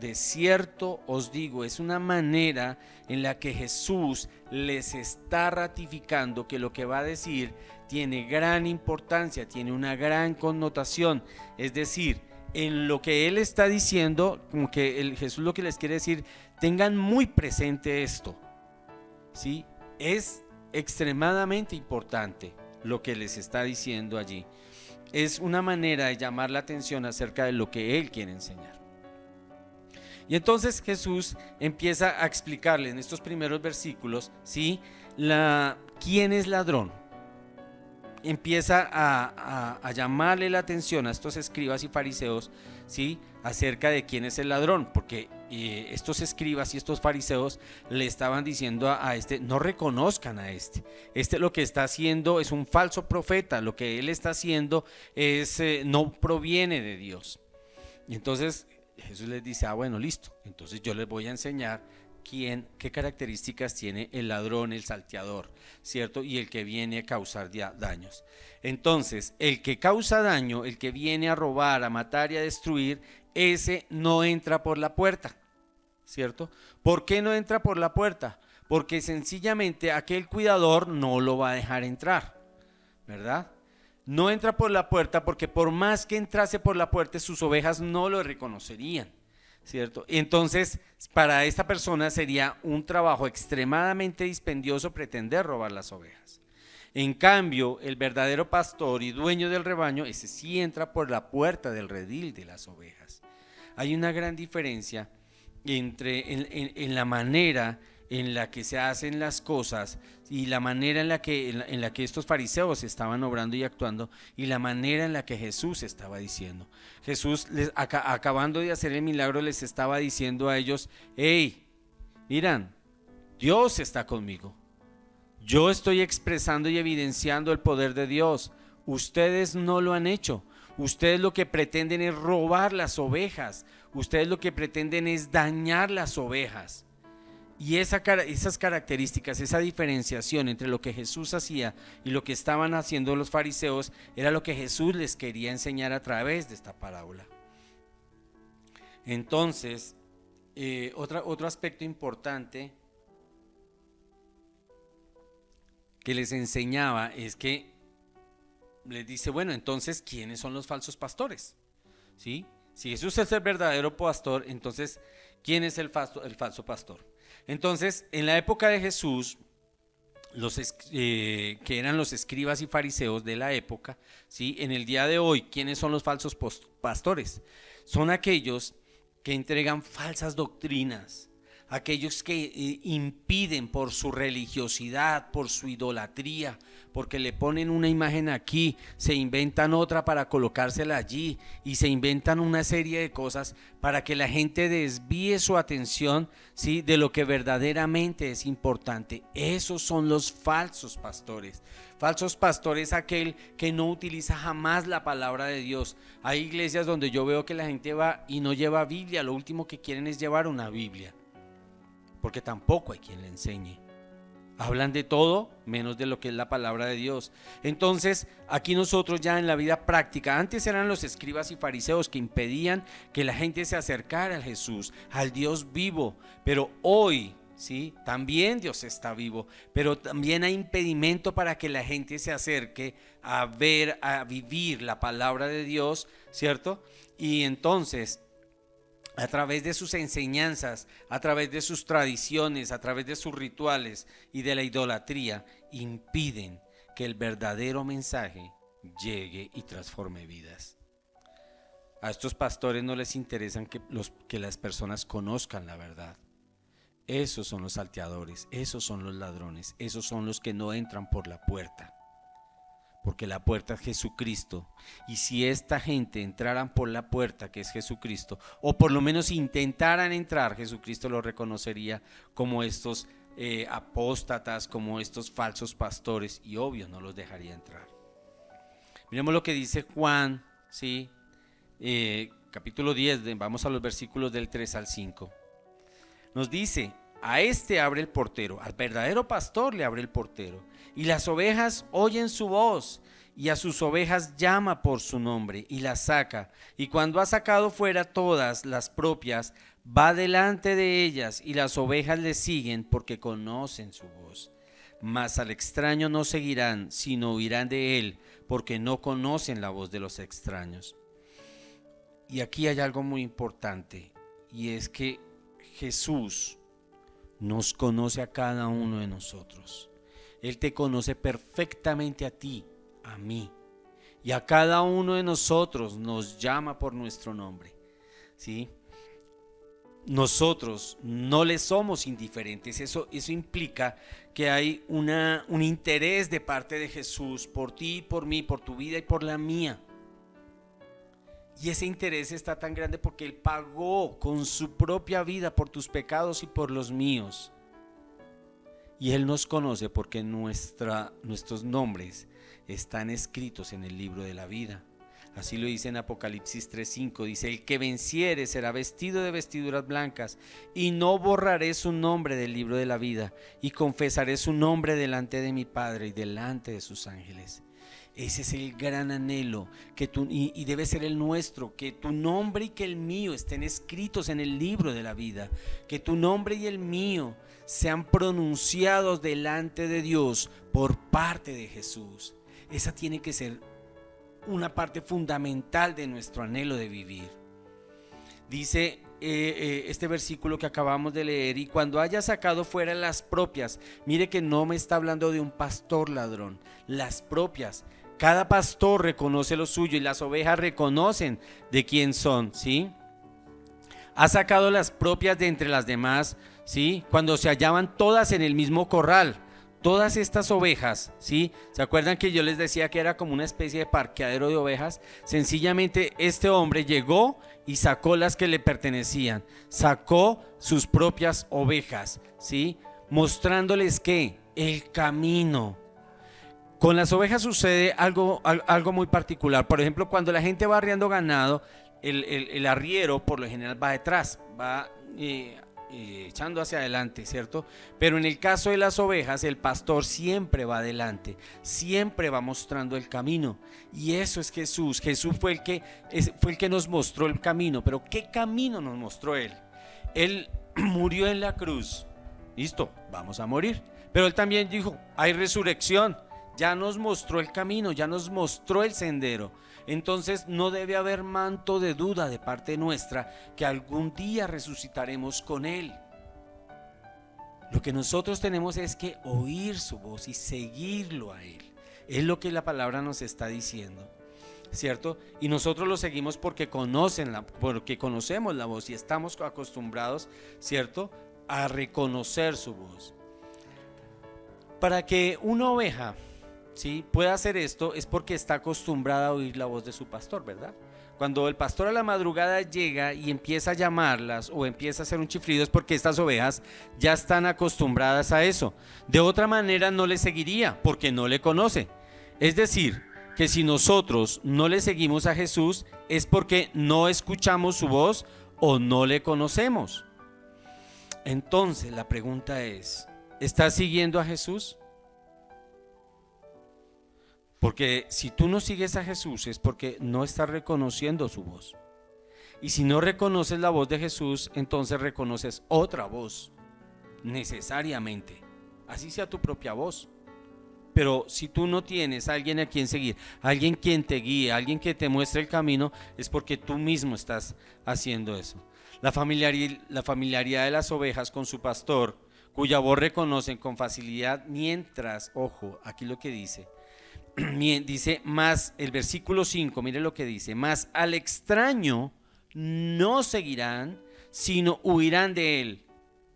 os digo. Es una manera en la que Jesús les está ratificando que lo que va a decir tiene gran importancia, tiene una gran connotación. Es decir, en lo que Él está diciendo, como que Jesús lo que les quiere decir, tengan muy presente esto, ¿sí? Es extremadamente importante lo que les está diciendo allí. Es una manera de llamar la atención acerca de lo que Él quiere enseñar. Y entonces Jesús empieza a explicarle en estos primeros versículos, ¿sí?, quién es ladrón. Empieza a llamarle la atención a estos escribas y fariseos, ¿sí?, acerca de quién es el ladrón, porque estos escribas y estos fariseos le estaban diciendo a este: no reconozcan a este lo que está haciendo es un falso profeta, lo que él está haciendo no proviene de Dios. Y entonces Jesús les dice: bueno, listo, entonces yo les voy a enseñar qué características tiene el ladrón, el salteador, ¿cierto? Y el que viene a causar daños. Entonces, el que causa daño, el que viene a robar, a matar y a destruir, ese no entra por la puerta, ¿cierto? ¿Por qué no entra por la puerta? Porque sencillamente aquel cuidador no lo va a dejar entrar, ¿verdad? No entra por la puerta porque por más que entrase por la puerta, sus ovejas no lo reconocerían, ¿cierto? Entonces, para esta persona sería un trabajo extremadamente dispendioso pretender robar las ovejas. En cambio, el verdadero pastor y dueño del rebaño, ese sí entra por la puerta del redil de las ovejas. Hay una gran diferencia en la manera en la que se hacen las cosas y la manera en la que estos fariseos estaban obrando y actuando, y la manera en la que Jesús estaba diciendo. Jesús, acabando de hacer el milagro, les estaba diciendo a ellos: hey, miran, Dios está conmigo. Yo estoy expresando y evidenciando el poder de Dios. Ustedes no lo han hecho. Ustedes lo que pretenden es robar las ovejas. Ustedes lo que pretenden es dañar las ovejas. Y esas características, esa diferenciación entre lo que Jesús hacía y lo que estaban haciendo los fariseos, era lo que Jesús les quería enseñar a través de esta parábola. Entonces, otro aspecto importante que les enseñaba es que les dice, bueno, entonces, ¿quiénes son los falsos pastores? ¿Sí? Si Jesús es el verdadero pastor, entonces, ¿quién es el falso pastor? Entonces, en la época de Jesús, que eran los escribas y fariseos de la época, ¿sí? En el día de hoy, ¿quiénes son los falsos pastores? Son aquellos que entregan falsas doctrinas, aquellos que impiden por su religiosidad, por su idolatría, porque le ponen una imagen aquí, se inventan otra para colocársela allí y se inventan una serie de cosas para que la gente desvíe su atención, ¿sí?, de lo que verdaderamente es importante. Esos son los falsos pastores. Falsos pastores, aquel que no utiliza jamás la palabra de Dios. Hay iglesias donde yo veo que la gente va y no lleva Biblia, lo último que quieren es llevar una Biblia, porque tampoco hay quien le enseñe. Hablan de todo menos de lo que es la palabra de Dios. Entonces, aquí nosotros ya en la vida práctica, antes eran los escribas y fariseos que impedían que la gente se acercara a Jesús, al Dios vivo, pero hoy, ¿sí?, también Dios está vivo, pero también hay impedimento para que la gente se acerque a ver, a vivir la palabra de Dios, ¿cierto? Y entonces, a través de sus enseñanzas, a través de sus tradiciones, a través de sus rituales y de la idolatría, impiden que el verdadero mensaje llegue y transforme vidas. A estos pastores no les interesa que las personas conozcan la verdad. Esos son los salteadores, esos son los ladrones, esos son los que no entran por la puerta. Porque la puerta es Jesucristo, y si esta gente entraran por la puerta que es Jesucristo, o por lo menos intentaran entrar, Jesucristo lo reconocería como estos apóstatas, como estos falsos pastores, y obvio no los dejaría entrar. Miremos lo que dice Juan, ¿sí? Capítulo 10, vamos a los versículos del 3 al 5. Nos dice: a este abre el portero, al verdadero pastor le abre el portero, y las ovejas oyen su voz, y a sus ovejas llama por su nombre, y las saca, y cuando ha sacado fuera todas las propias, va delante de ellas, y las ovejas le siguen porque conocen su voz. Mas al extraño no seguirán, sino huirán de él, porque no conocen la voz de los extraños. Y aquí hay algo muy importante, y es que Jesús nos conoce a cada uno de nosotros. Él te conoce perfectamente a ti, a mí, y a cada uno de nosotros nos llama por nuestro nombre, ¿sí? Nosotros no le somos indiferentes. Eso implica que hay un interés de parte de Jesús por ti, por mí, por tu vida y por la mía. Y ese interés está tan grande porque Él pagó con su propia vida por tus pecados y por los míos. Y Él nos conoce porque nuestros nombres están escritos en el libro de la vida. Así lo dice en Apocalipsis 3:5. Dice: el que venciere será vestido de vestiduras blancas, y no borraré su nombre del libro de la vida, y confesaré su nombre delante de mi Padre y delante de sus ángeles. Ese es el gran anhelo y debe ser el nuestro, que tu nombre y que el mío estén escritos en el libro de la vida, que tu nombre y el mío sean pronunciados delante de Dios por parte de Jesús. Esa tiene que ser una parte fundamental de nuestro anhelo de vivir. Dice este versículo que acabamos de leer: y cuando haya sacado fuera las propias. Mire que no me está hablando de un pastor ladrón, las propias. Cada pastor reconoce lo suyo y las ovejas reconocen de quién son, ¿sí? Ha sacado las propias de entre las demás, ¿sí? Cuando se hallaban todas en el mismo corral. Todas estas ovejas, ¿sí? ¿Se acuerdan que yo les decía que era como una especie de parqueadero de ovejas? Sencillamente este hombre llegó y sacó las que le pertenecían, sacó sus propias ovejas, ¿sí? Mostrándoles que el camino. Con las ovejas sucede algo muy particular. Por ejemplo, cuando la gente va arriando ganado, el arriero por lo general va detrás, va echando hacia adelante, ¿cierto? Pero en el caso de las ovejas, el pastor siempre va adelante, siempre va mostrando el camino. Y eso es Jesús. Jesús fue el que nos mostró el camino. Pero ¿qué camino nos mostró Él? Él murió en la cruz. Listo, vamos a morir. Pero Él también dijo, hay resurrección. Ya nos mostró el camino, ya nos mostró el sendero. Entonces no debe haber manto de duda de parte nuestra que algún día resucitaremos con Él. Lo que nosotros tenemos es que oír su voz y seguirlo a Él. Es lo que la palabra nos está diciendo, ¿cierto? Y nosotros lo seguimos porque conocemos la voz y estamos acostumbrados, ¿cierto?, a reconocer su voz. Para que una oveja, ¿sí?, puede hacer esto es porque está acostumbrada a oír la voz de su pastor, ¿verdad? Cuando el pastor a la madrugada llega y empieza a llamarlas o empieza a hacer un chiflido es porque estas ovejas ya están acostumbradas a eso. De otra manera no le seguiría porque no le conoce. Es decir, que si nosotros no le seguimos a Jesús es porque no escuchamos su voz o no le conocemos. Entonces la pregunta es, ¿estás siguiendo a Jesús? Porque si tú no sigues a Jesús es porque no estás reconociendo su voz. Y si no reconoces la voz de Jesús, entonces reconoces otra voz, necesariamente. Así sea tu propia voz. Pero si tú no tienes a alguien a quien seguir, alguien quien te guíe, alguien que te muestre el camino, es porque tú mismo estás haciendo eso. La familiaridad de las ovejas con su pastor, cuya voz reconocen con facilidad, mientras, ojo, aquí lo que dice, más el versículo 5, mire lo que dice, más al extraño no seguirán, sino huirán de él.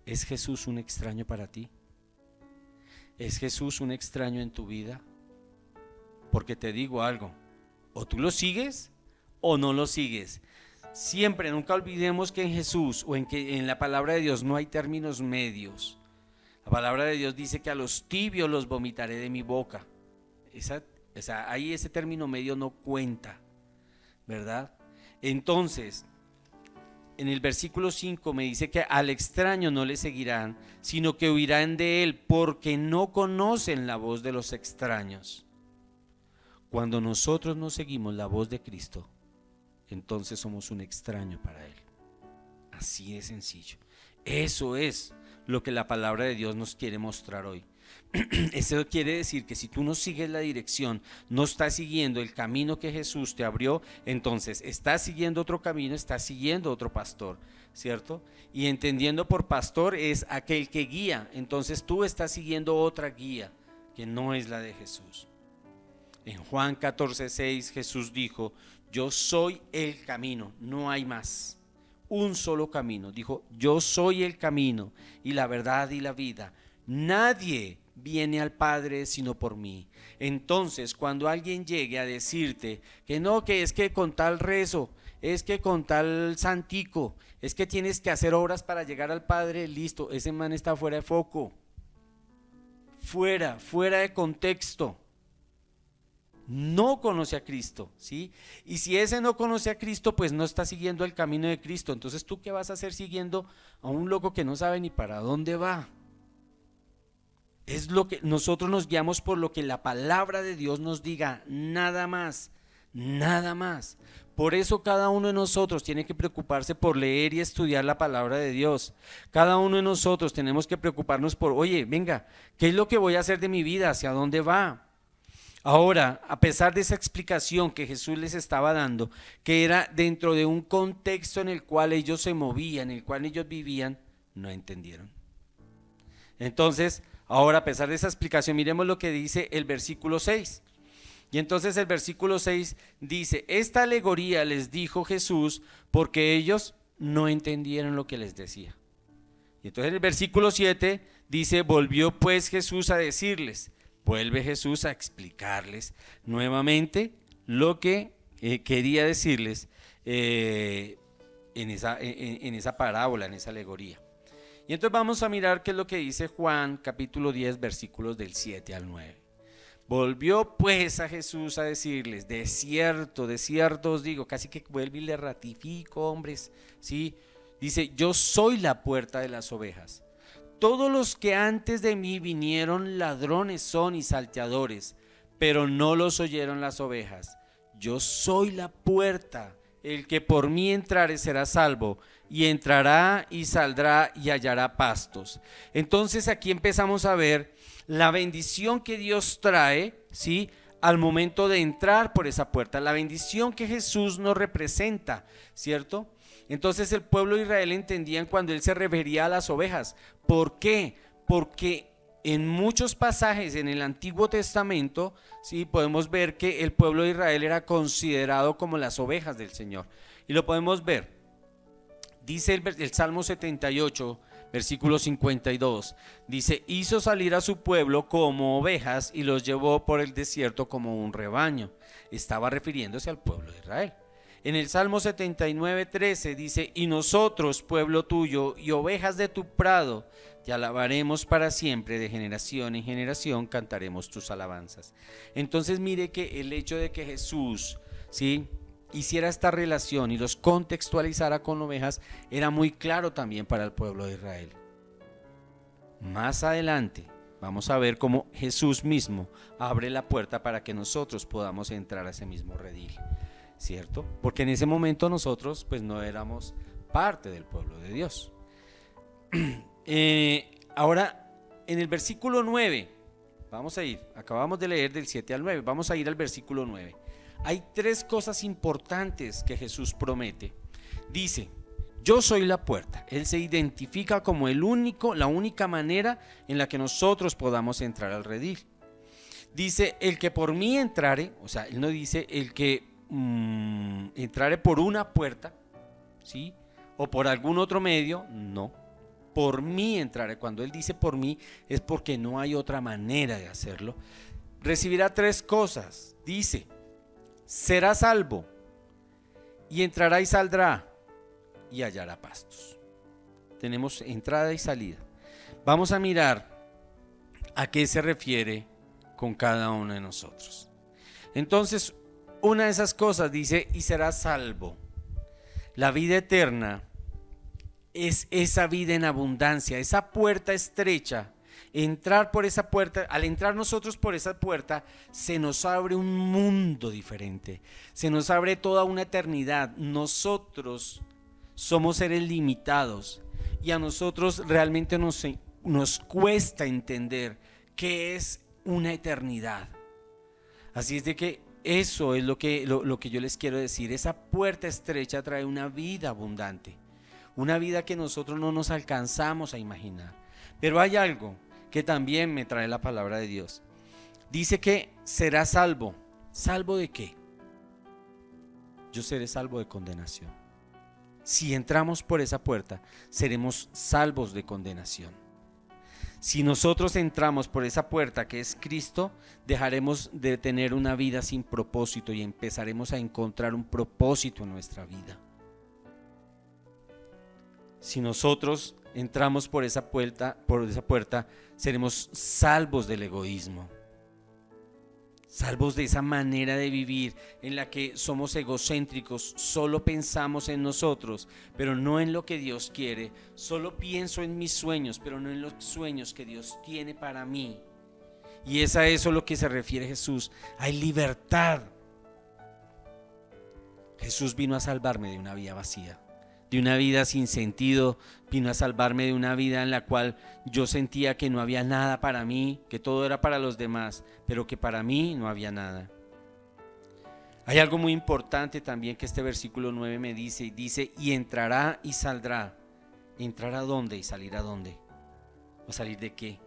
¿Es Jesús un extraño para ti? ¿Es Jesús un extraño en tu vida? Porque te digo algo, o tú lo sigues o no lo sigues. Siempre, nunca olvidemos que en Jesús o en la palabra de Dios no hay términos medios. La palabra de Dios dice que a los tibios los vomitaré de mi boca. Ahí ese término medio no cuenta, ¿verdad? Entonces, en el versículo 5 me dice que al extraño no le seguirán, sino que huirán de él, porque no conocen la voz de los extraños. Cuando nosotros no seguimos la voz de Cristo, entonces somos un extraño para él. Así de sencillo. Eso es lo que la palabra de Dios nos quiere mostrar hoy. Eso quiere decir que si tú no sigues la dirección, no estás siguiendo el camino que Jesús te abrió, entonces estás siguiendo otro camino, estás siguiendo otro pastor, ¿cierto? Y entendiendo por pastor es aquel que guía, entonces tú estás siguiendo otra guía que no es la de Jesús. En Juan 14:6 Jesús dijo, yo soy el camino, no hay más, un solo camino. Dijo, yo soy el camino y la verdad y la vida. Nadie viene al Padre sino por mí. Entonces, cuando alguien llegue a decirte que no, que es que con tal rezo, es que con tal santico, es que tienes que hacer obras para llegar al Padre, listo, ese man está fuera de foco, fuera de contexto. No conoce a Cristo, ¿sí? Y si ese no conoce a Cristo, pues no está siguiendo el camino de Cristo. Entonces, ¿tú qué vas a hacer siguiendo a un loco que no sabe ni para dónde va? Es lo que nosotros nos guiamos por lo que la palabra de Dios nos diga, nada más, nada más. Por eso cada uno de nosotros tiene que preocuparse por leer y estudiar la palabra de Dios. Cada uno de nosotros tenemos que preocuparnos por, oye, venga, ¿qué es lo que voy a hacer de mi vida? ¿Hacia dónde va? Ahora, a pesar de esa explicación que Jesús les estaba dando, que era dentro de un contexto en el cual ellos se movían, en el cual ellos vivían, no entendieron. Entonces, ahora a pesar de esa explicación, miremos lo que dice el versículo 6. Y entonces el versículo 6 dice, esta alegoría les dijo Jesús porque ellos no entendieron lo que les decía. Y entonces el versículo 7 dice, volvió pues Jesús a decirles, vuelve Jesús a explicarles nuevamente lo que quería decirles en esa parábola, en esa alegoría. Y entonces vamos a mirar qué es lo que dice Juan capítulo 10 versículos del 7 al 9. Volvió pues a Jesús a decirles, de cierto os digo, casi que vuelve y le ratifico, hombres, ¿sí? Dice, yo soy la puerta de las ovejas. Todos los que antes de mí vinieron ladrones son y salteadores, pero no los oyeron las ovejas. Yo soy la puerta, el que por mí entrare será salvo, y entrará y saldrá y hallará pastos. Entonces aquí empezamos a ver la bendición que Dios trae, ¿sí?, al momento de entrar por esa puerta, la bendición que Jesús nos representa, ¿cierto? Entonces el pueblo de Israel entendían cuando él se refería a las ovejas. ¿Por qué? Porque en muchos pasajes en el Antiguo Testamento, sí, podemos ver que el pueblo de Israel era considerado como las ovejas del Señor. Y lo podemos ver. Dice el Salmo 78, versículo 52, dice, hizo salir a su pueblo como ovejas y los llevó por el desierto como un rebaño. Estaba refiriéndose al pueblo de Israel. En el Salmo 79, 13 dice, y nosotros, pueblo tuyo y ovejas de tu prado, te alabaremos para siempre, de generación en generación cantaremos tus alabanzas. Entonces mire que el hecho de que Jesús, ¿sí?, hiciera esta relación y los contextualizara con ovejas era muy claro también para el pueblo de Israel. Más adelante vamos a ver cómo Jesús mismo abre la puerta para que nosotros podamos entrar a ese mismo redil, ¿cierto? Porque en ese momento nosotros pues no éramos parte del pueblo de Dios. Ahora en el versículo 9, vamos a ir, acabamos de leer del 7 al 9, vamos a ir al versículo 9. Hay tres cosas importantes que Jesús promete. Dice, yo soy la puerta. Él se identifica como la única manera en la que nosotros podamos entrar al redil. Dice, el que por mí entrare, o sea, él no dice el que entrare por una puerta, ¿sí?, o por algún otro medio, no. Por mí entrare. Cuando él dice por mí es porque no hay otra manera de hacerlo. Recibirá tres cosas. Dice, será salvo, y entrará y saldrá, y hallará pastos. Tenemos entrada y salida. Vamos a mirar a qué se refiere con cada uno de nosotros. Entonces, una de esas cosas dice, y será salvo. La vida eterna es esa vida en abundancia, esa puerta estrecha. Entrar por esa puerta, al entrar nosotros por esa puerta, se nos abre un mundo diferente, se nos abre toda una eternidad. Nosotros somos seres limitados y a nosotros realmente nos cuesta entender qué es una eternidad. Así es de que eso es lo que yo les quiero decir. Esa puerta estrecha trae una vida abundante, una vida que nosotros no nos alcanzamos a imaginar. Pero hay algo que también me trae la palabra de Dios. Dice que será salvo. ¿Salvo de qué? Yo seré salvo de condenación. Si entramos por esa puerta, seremos salvos de condenación. Si nosotros entramos por esa puerta que es Cristo, dejaremos de tener una vida sin propósito y empezaremos a encontrar un propósito en nuestra vida. Si nosotros entramos por esa puerta, seremos salvos del egoísmo, salvos de esa manera de vivir en la que somos egocéntricos, solo pensamos en nosotros, pero no en lo que Dios quiere. Solo pienso en mis sueños, pero no en los sueños que Dios tiene para mí. Y es a eso lo que se refiere Jesús. Hay libertad. Jesús vino a salvarme de una vida vacía, de una vida sin sentido. Vino a salvarme de una vida en la cual yo sentía que no había nada para mí, que todo era para los demás, pero que para mí no había nada. Hay algo muy importante también que este versículo 9 me dice, y dice, y entrará y saldrá. ¿Entrar a dónde y salir a dónde? ¿O salir de qué?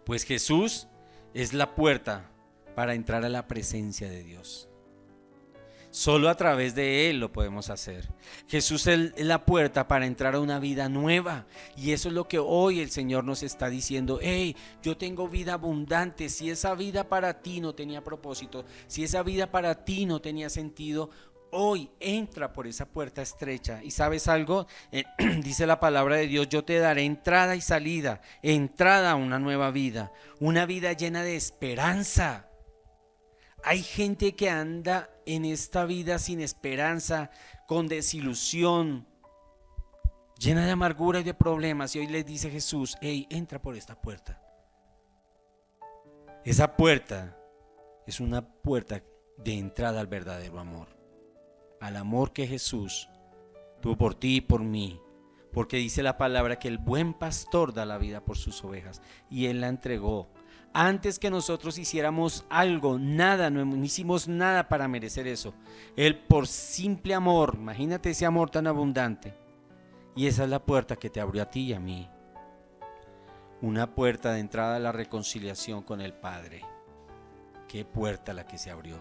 Pues Jesús es la puerta para entrar a la presencia de Dios. Solo a través de Él lo podemos hacer. Jesús es la puerta para entrar a una vida nueva. Y eso es lo que hoy el Señor nos está diciendo. Hey, yo tengo vida abundante. Si esa vida para ti no tenía propósito, si esa vida para ti no tenía sentido, hoy entra por esa puerta estrecha. ¿Y sabes algo? Dice la palabra de Dios, yo te daré entrada y salida, entrada a una nueva vida, una vida llena de esperanza. Hay gente que anda en esta vida sin esperanza, con desilusión, llena de amargura y de problemas, y hoy les dice Jesús: hey, entra por esta puerta. Esa puerta es una puerta de entrada al verdadero amor, al amor que Jesús tuvo por ti y por mí, porque dice la palabra que el buen pastor da la vida por sus ovejas, y Él la entregó. Antes que nosotros hiciéramos algo, nada, no hicimos nada para merecer eso. Él, por simple amor, imagínate ese amor tan abundante, y esa es la puerta que te abrió a ti y a mí. Una puerta de entrada a la reconciliación con el Padre. Qué puerta la que se abrió.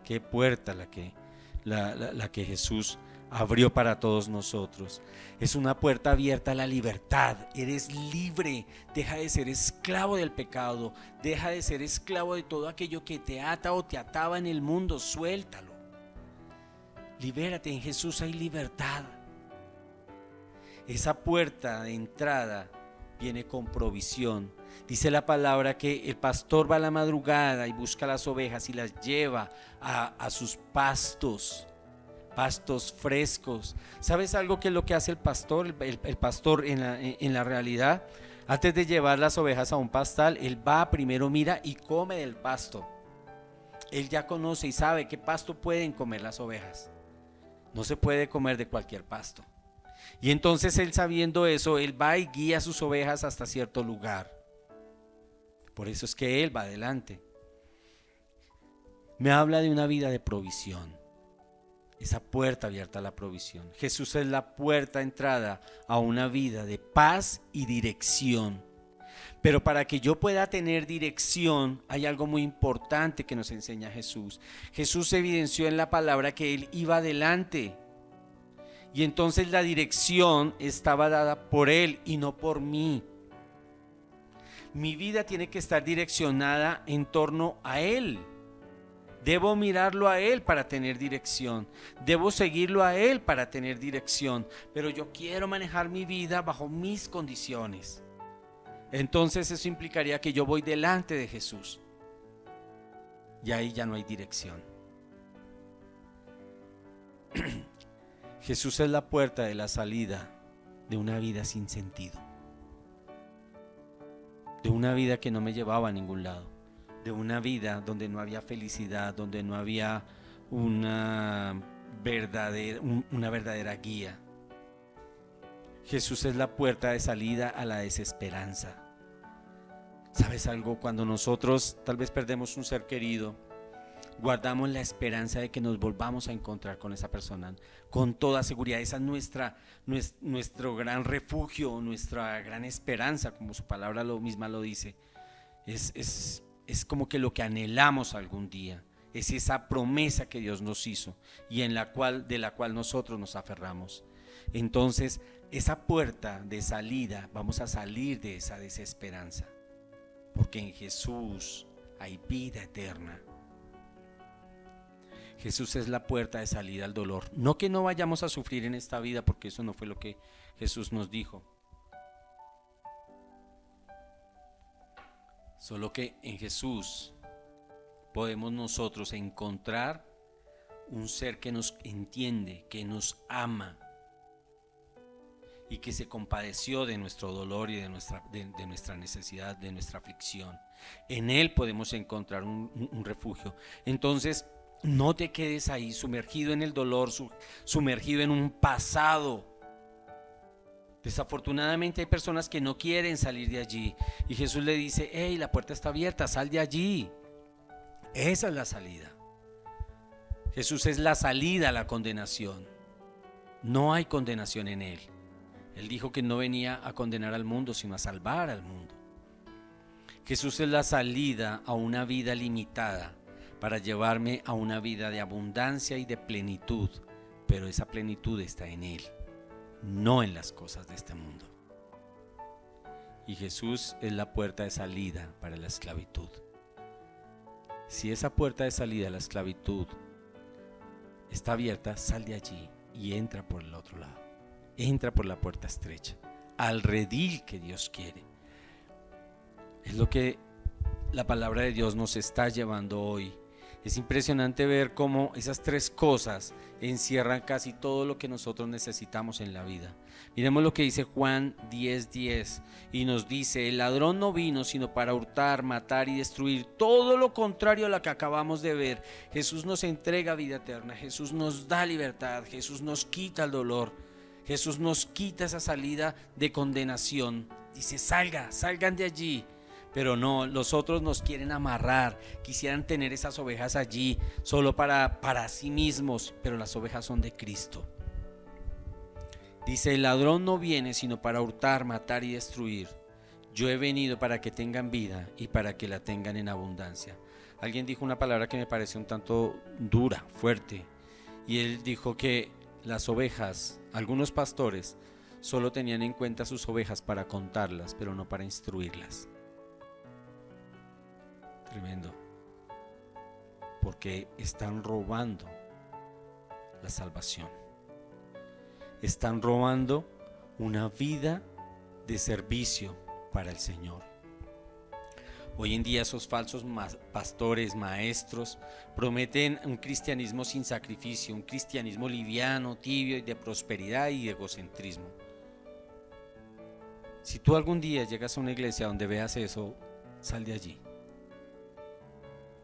Qué puerta la que Jesús abrió para todos nosotros. Es una puerta abierta a la libertad. Eres libre. Deja de ser esclavo del pecado. Deja de ser esclavo de todo aquello que te ata o te ataba en el mundo. Suéltalo. Libérate. En Jesús hay libertad. Esa puerta de entrada viene con provisión. Dice la palabra que el pastor va a la madrugada y busca las ovejas y las lleva a sus pastos frescos. ¿Sabes algo que es lo que hace el pastor? El pastor en la realidad, antes de llevar las ovejas a un pastal, él va primero, mira y come del pasto. Él ya conoce y sabe qué pasto pueden comer las ovejas. No se puede comer de cualquier pasto. Y entonces él, sabiendo eso, él va y guía a sus ovejas hasta cierto lugar. Por eso es que él va adelante. Me habla de una vida de provisión. Esa puerta abierta a la provisión. Jesús es la puerta de entrada a una vida de paz y dirección. Pero para que yo pueda tener dirección, hay algo muy importante que nos enseña Jesús. Jesús evidenció en la palabra que Él iba adelante. Y entonces la dirección estaba dada por Él y no por mí. Mi vida tiene que estar direccionada en torno a Él. Debo mirarlo a Él para tener dirección. Debo seguirlo a Él para tener dirección. Pero yo quiero manejar mi vida bajo mis condiciones. Entonces eso implicaría que yo voy delante de Jesús. Y ahí ya no hay dirección. Jesús es la puerta de la salida de una vida sin sentido. De una vida que no me llevaba a ningún lado. De una vida donde no había felicidad, donde no había una verdadera guía. Jesús es la puerta de salida a la desesperanza. ¿Sabes algo? Cuando nosotros tal vez perdemos un ser querido, guardamos la esperanza de que nos volvamos a encontrar con esa persona con toda seguridad. Esa es nuestro gran refugio, nuestra gran esperanza, como su palabra misma lo dice. Es como que lo que anhelamos algún día. Es esa promesa que Dios nos hizo y de la cual nosotros nos aferramos. Entonces, esa puerta de salida, vamos a salir de esa desesperanza, porque en Jesús hay vida eterna. Jesús es la puerta de salida al dolor. No que no vayamos a sufrir en esta vida, porque eso no fue lo que Jesús nos dijo. Solo que en Jesús podemos nosotros encontrar un ser que nos entiende, que nos ama y que se compadeció de nuestro dolor y de nuestra necesidad, de nuestra aflicción. En Él podemos encontrar un refugio. Entonces, no te quedes ahí sumergido en el dolor, sumergido en un pasado. Desafortunadamente hay personas que no quieren salir de allí y Jesús le dice: hey, la puerta está abierta, sal de allí. Esa es la salida. Jesús es la salida a la condenación. No hay condenación en Él. Él dijo que no venía a condenar al mundo, sino a salvar al mundo. Jesús es la salida a una vida limitada para llevarme a una vida de abundancia y de plenitud, pero esa plenitud está en Él, no en las cosas de este mundo. Y Jesús es la puerta de salida para la esclavitud. Si esa puerta de salida a la esclavitud está abierta, sal de allí y entra por el otro lado. Entra por la puerta estrecha, al redil que Dios quiere. Es lo que la palabra de Dios nos está llevando hoy. Es impresionante ver cómo esas tres cosas encierran casi todo lo que nosotros necesitamos en la vida. Miremos lo que dice Juan 10:10 y nos dice: el ladrón no vino sino para hurtar, matar y destruir. Todo lo contrario a lo que acabamos de ver. Jesús nos entrega vida eterna, Jesús nos da libertad, Jesús nos quita el dolor, Jesús nos quita esa salida de condenación. Dice: salgan de allí. Pero no, los otros nos quieren amarrar, quisieran tener esas ovejas allí solo para sí mismos, pero las ovejas son de Cristo. Dice: el ladrón no viene sino para hurtar, matar y destruir. Yo he venido para que tengan vida y para que la tengan en abundancia. Alguien dijo una palabra que me parece un tanto dura, fuerte, y él dijo que las ovejas, algunos pastores, solo tenían en cuenta sus ovejas para contarlas, pero no para instruirlas. Tremendo, porque están robando la salvación, están robando una vida de servicio para el Señor. Hoy en día esos falsos pastores, maestros, prometen un cristianismo sin sacrificio, un cristianismo liviano, tibio y de prosperidad y egocentrismo. Si tú algún día llegas a una iglesia donde veas eso, sal de allí.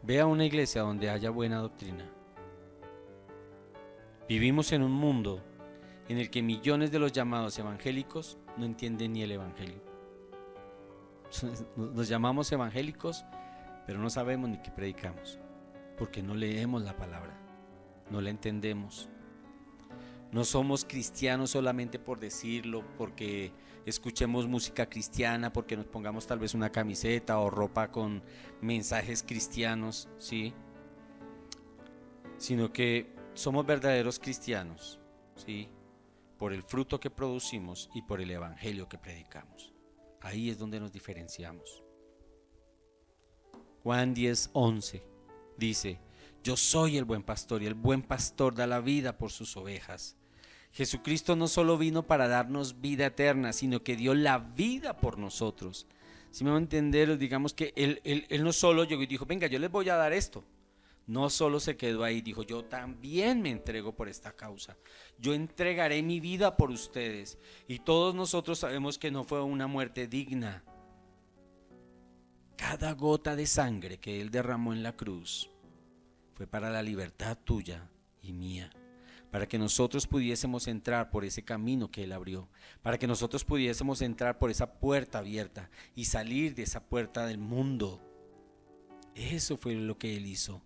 Ve a una iglesia donde haya buena doctrina. Vivimos en un mundo en el que millones de los llamados evangélicos no entienden ni el evangelio. Nos llamamos evangélicos, pero no sabemos ni qué predicamos, porque no leemos la palabra, no la entendemos. No somos cristianos solamente por decirlo, porque escuchemos música cristiana, porque nos pongamos tal vez una camiseta o ropa con mensajes cristianos, ¿sí? Sino que somos verdaderos cristianos, ¿sí? Por el fruto que producimos y por el evangelio que predicamos. Ahí es donde nos diferenciamos. Juan 10:11 dice: yo soy el buen pastor y el buen pastor da la vida por sus ovejas. Jesucristo no solo vino para darnos vida eterna, sino que dio la vida por nosotros. Si me van a entender, digamos que él no solo llegó y dijo: venga, yo les voy a dar esto. No solo se quedó ahí, dijo: yo también me entrego por esta causa. Yo entregaré mi vida por ustedes. Y todos nosotros sabemos que no fue una muerte digna. Cada gota de sangre que Él derramó en la cruz fue para la libertad tuya y mía, para que nosotros pudiésemos entrar por ese camino que Él abrió, para que nosotros pudiésemos entrar por esa puerta abierta y salir de esa puerta del mundo. Eso fue lo que Él hizo.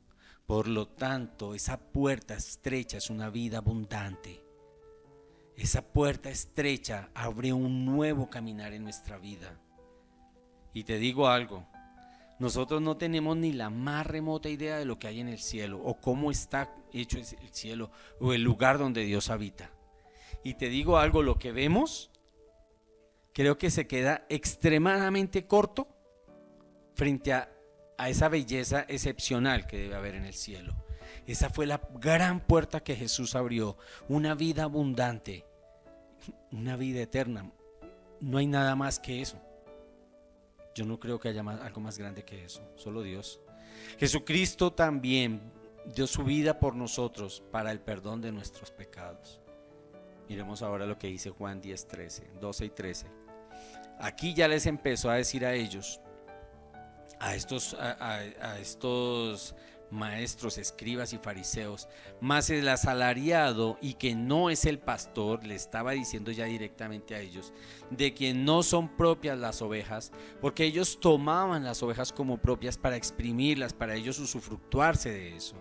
Por lo tanto, esa puerta estrecha es una vida abundante. Esa puerta estrecha abre un nuevo caminar en nuestra vida. Y te digo algo, nosotros no tenemos ni la más remota idea de lo que hay en el cielo, o cómo está hecho el cielo, o el lugar donde Dios habita. Y te digo algo, lo que vemos, creo que se queda extremadamente corto frente a esa belleza excepcional que debe haber en el cielo. Esa fue la gran puerta que Jesús abrió, una vida abundante, una vida eterna. No hay nada más que eso. Yo no creo que haya algo más grande que eso, solo Dios. Jesucristo también dio su vida por nosotros para el perdón de nuestros pecados. Miremos ahora lo que dice Juan 12 y 13. Aquí ya les empezó a decir a ellos, a estos maestros, escribas y fariseos: mas el asalariado, y que no es el pastor, le estaba diciendo ya directamente a ellos, de quien no son propias las ovejas, porque ellos tomaban las ovejas como propias para exprimirlas, para ellos usufructuarse de eso.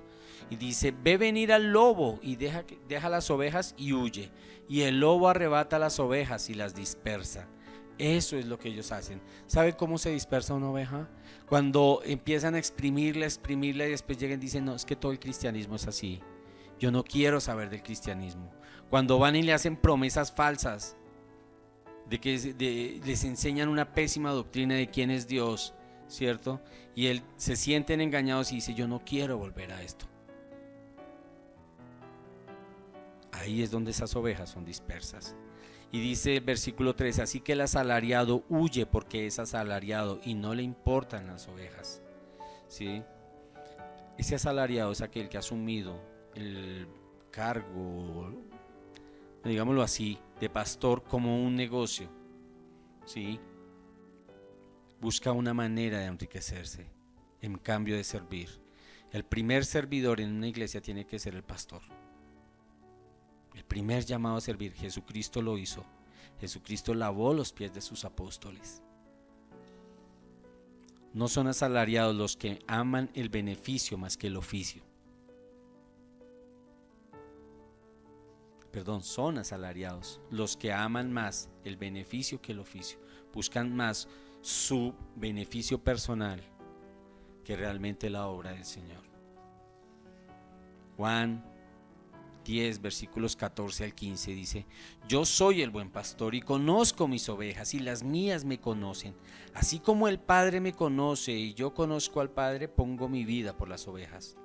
Y dice: ve venir al lobo y deja las ovejas y huye, y el lobo arrebata las ovejas y las dispersa. Eso es lo que ellos hacen. ¿Sabe cómo se dispersa una oveja? Cuando empiezan a exprimirla y después llegan y dicen: no, es que todo el cristianismo es así, yo no quiero saber del cristianismo. Cuando van y le hacen promesas falsas, de que les enseñan una pésima doctrina de quién es Dios, ¿cierto? Y se sienten engañados y dice: yo no quiero volver a esto. Ahí es donde esas ovejas son dispersas. Y dice el versículo 3: así que el asalariado huye porque es asalariado y no le importan las ovejas, ¿sí? Ese asalariado es aquel que ha asumido el cargo, digámoslo así, de pastor como un negocio, ¿sí? Busca una manera de enriquecerse en cambio de servir. El primer servidor en una iglesia tiene que ser el pastor. El primer llamado a servir, Jesucristo lo hizo. Jesucristo lavó los pies de sus apóstoles. No son asalariados los que aman el beneficio más que el oficio. Perdón, son asalariados los que aman más el beneficio que el oficio. Buscan más su beneficio personal que realmente la obra del Señor. Juan 10, versículos 14 al 15 dice: yo soy el buen pastor y conozco mis ovejas y las mías me conocen. Así como el Padre me conoce y yo conozco al Padre, pongo mi vida por las ovejas.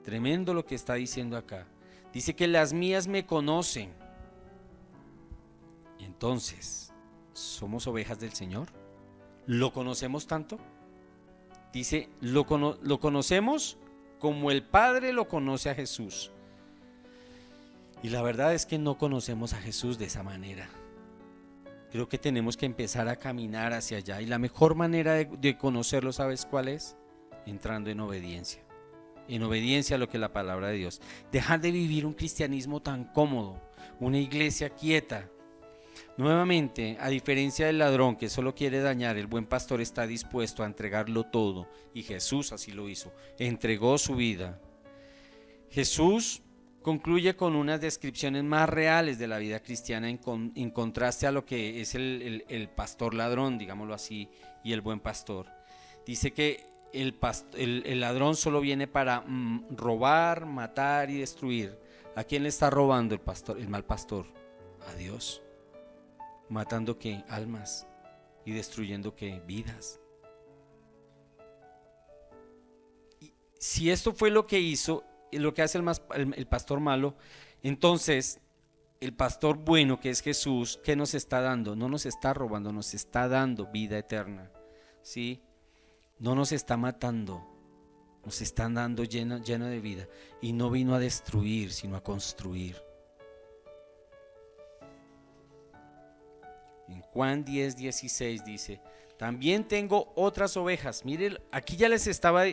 Tremendo lo que está diciendo acá. Dice que las mías me conocen. Entonces, ¿somos ovejas del Señor? ¿Lo conocemos tanto? Dice, lo conocemos como el Padre lo conoce a Jesús. Y la verdad es que no conocemos a Jesús de esa manera. Creo que tenemos que empezar a caminar hacia allá. Y la mejor manera de conocerlo, ¿sabes cuál es? Entrando en obediencia. En obediencia a lo que es la palabra de Dios. Dejar de vivir un cristianismo tan cómodo, una iglesia quieta. Nuevamente, a diferencia del ladrón que solo quiere dañar, el buen pastor está dispuesto a entregarlo todo, y Jesús así lo hizo, entregó su vida. Jesús concluye con unas descripciones más reales de la vida cristiana en contraste a lo que es el pastor ladrón, digámoslo así, y el buen pastor. Dice que el ladrón solo viene para robar, matar y destruir. ¿A quién le está robando el mal pastor? A Dios. ¿Matando qué? Almas. ¿Y destruyendo qué? Vidas. Y si esto fue lo que hizo, lo que hace el pastor malo, entonces el pastor bueno, que es Jesús, ¿qué nos está dando? No nos está robando, nos está dando vida eterna, ¿sí? No nos está matando, nos está dando lleno de vida. Y no vino a destruir, sino a construir. En Juan 10, 16 dice: también tengo otras ovejas. Miren, aquí ya les estaba,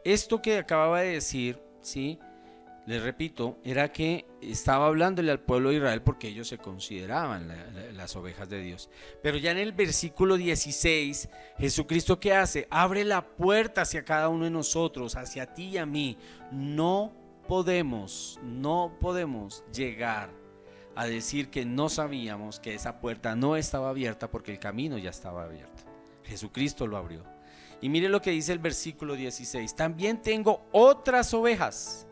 esto que acababa de decir, ¿sí? Les repito, era que estaba hablándole al pueblo de Israel porque ellos se consideraban las ovejas de Dios. Pero ya en el versículo 16, Jesucristo, ¿qué hace? Abre la puerta hacia cada uno de nosotros, hacia ti y a mí. No podemos llegar a decir que no sabíamos que esa puerta no estaba abierta, porque el camino ya estaba abierto. Jesucristo lo abrió. Y mire lo que dice el versículo 16: también tengo otras ovejas,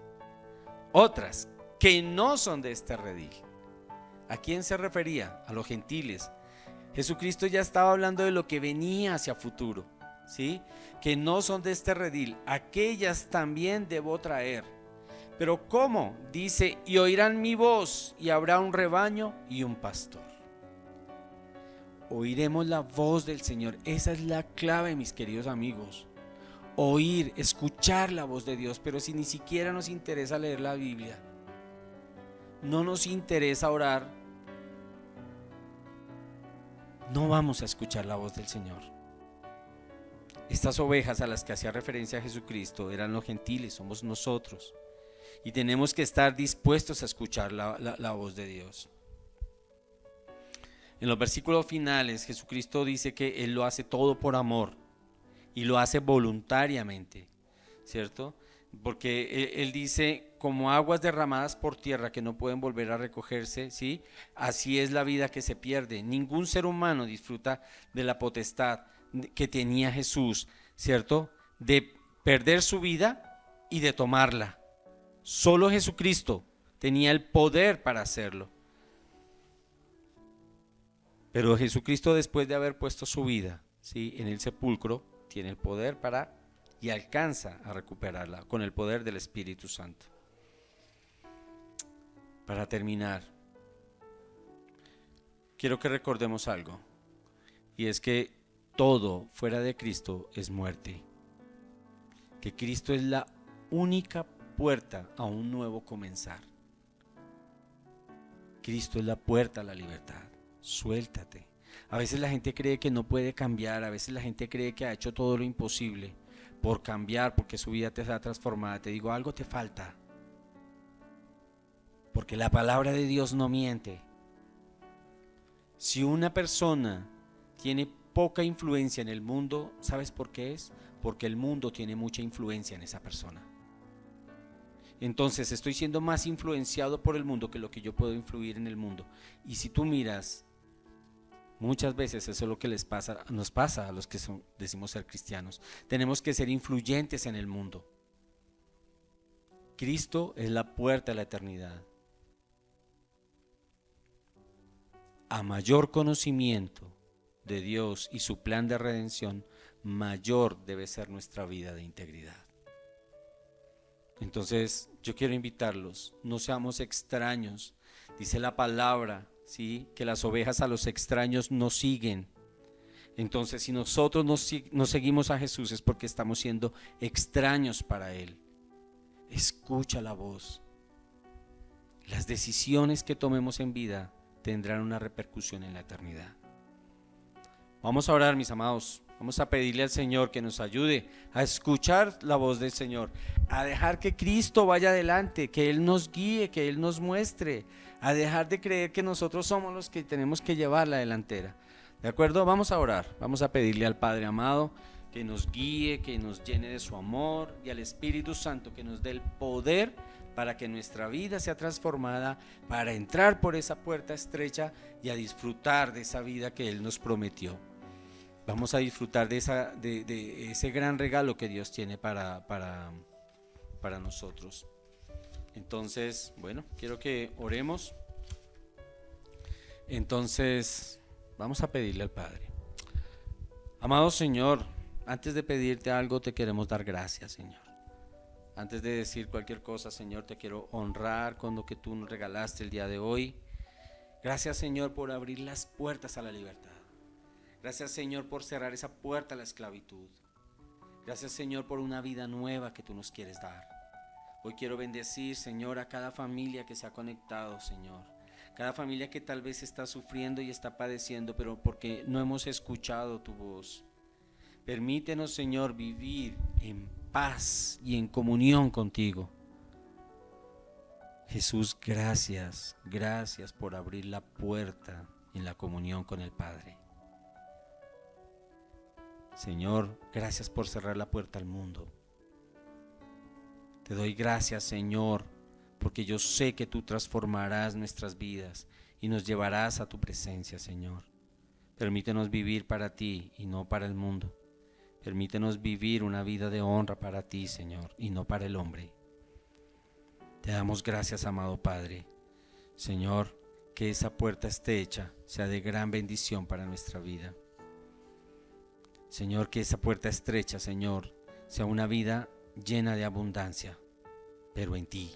otras que no son de este redil. ¿A quién se refería? A los gentiles. Jesucristo ya estaba hablando de lo que venía hacia futuro, ¿sí? Que no son de este redil, aquellas también debo traer. Pero ¿cómo? Dice: y oirán mi voz, y habrá un rebaño y un pastor. Oiremos la voz del Señor. Esa es la clave, mis queridos amigos. Oír, escuchar la voz de Dios. Pero si ni siquiera nos interesa leer la Biblia, no nos interesa orar, no vamos a escuchar la voz del Señor. Estas ovejas a las que hacía referencia Jesucristo eran los gentiles, somos nosotros. Y tenemos que estar dispuestos a escuchar la voz de Dios. En los versículos finales, Jesucristo dice que Él lo hace todo por amor y lo hace voluntariamente, ¿cierto? Porque Él dice: como aguas derramadas por tierra que no pueden volver a recogerse, ¿sí? Así es la vida que se pierde. Ningún ser humano disfruta de la potestad que tenía Jesús, ¿cierto? De perder su vida y de tomarla. Solo Jesucristo tenía el poder para hacerlo. Pero Jesucristo, después de haber puesto su vida, ¿sí?, en el sepulcro, tiene el poder para, y alcanza a recuperarla con el poder del Espíritu Santo. Para terminar, quiero que recordemos algo, y es que todo fuera de Cristo es muerte. que Cristo es la única puerta a un nuevo comenzar. Cristo es la puerta a la libertad. Suéltate. A veces la gente cree que no puede cambiar, a veces la gente cree que ha hecho todo lo imposible por cambiar, porque su vida te ha transformado. Te digo, algo te falta. Porque la palabra de Dios no miente. Si una persona tiene poca influencia en el mundo, ¿sabes por qué es? Porque el mundo tiene mucha influencia en esa persona. Entonces estoy siendo más influenciado por el mundo que lo que yo puedo influir en el mundo. Y si tú miras, muchas veces eso es lo que nos pasa a los que decimos ser cristianos. Tenemos que ser influyentes en el mundo. Cristo es la puerta a la eternidad. A mayor conocimiento de Dios y su plan de redención, mayor debe ser nuestra vida de integridad. Entonces yo quiero invitarlos, no seamos extraños. Dice la palabra, ¿sí?, que las ovejas a los extraños no siguen. Entonces si nosotros no seguimos a Jesús es porque estamos siendo extraños para Él. Escucha la voz. Las decisiones que tomemos en vida tendrán una repercusión en la eternidad. Vamos a orar, mis amados. Vamos a pedirle al Señor que nos ayude a escuchar la voz del Señor, a dejar que Cristo vaya adelante, que Él nos guíe, que Él nos muestre, a dejar de creer que nosotros somos los que tenemos que llevar la delantera. ¿De acuerdo? Vamos a orar, vamos a pedirle al Padre amado que nos guíe, que nos llene de su amor, y al Espíritu Santo que nos dé el poder para que nuestra vida sea transformada, para entrar por esa puerta estrecha y a disfrutar de esa vida que Él nos prometió. Vamos a disfrutar de ese gran regalo que Dios tiene para nosotros. Entonces, bueno, quiero que oremos. Entonces, vamos a pedirle al Padre. Amado Señor, antes de pedirte algo, te queremos dar gracias, Señor. Antes de decir cualquier cosa, Señor, te quiero honrar con lo que tú nos regalaste el día de hoy. Gracias, Señor, por abrir las puertas a la libertad. Gracias, Señor, por cerrar esa puerta a la esclavitud. Gracias, Señor, por una vida nueva que tú nos quieres dar. Hoy quiero bendecir, Señor, a cada familia que se ha conectado, Señor. Cada familia que tal vez está sufriendo y está padeciendo, pero porque no hemos escuchado tu voz. Permítenos, Señor, vivir en paz y en comunión contigo. Jesús, gracias por abrir la puerta en la comunión con el Padre. Señor, gracias por cerrar la puerta al mundo. Te doy gracias, Señor, porque yo sé que tú transformarás nuestras vidas y nos llevarás a tu presencia, Señor. Permítenos vivir para ti y no para el mundo. Permítenos vivir una vida de honra para ti, Señor, y no para el hombre. Te damos gracias, amado Padre. Señor, que esa puerta esté hecha, sea de gran bendición para nuestra vida. Señor, que esa puerta estrecha, Señor, sea una vida llena de abundancia, pero en ti.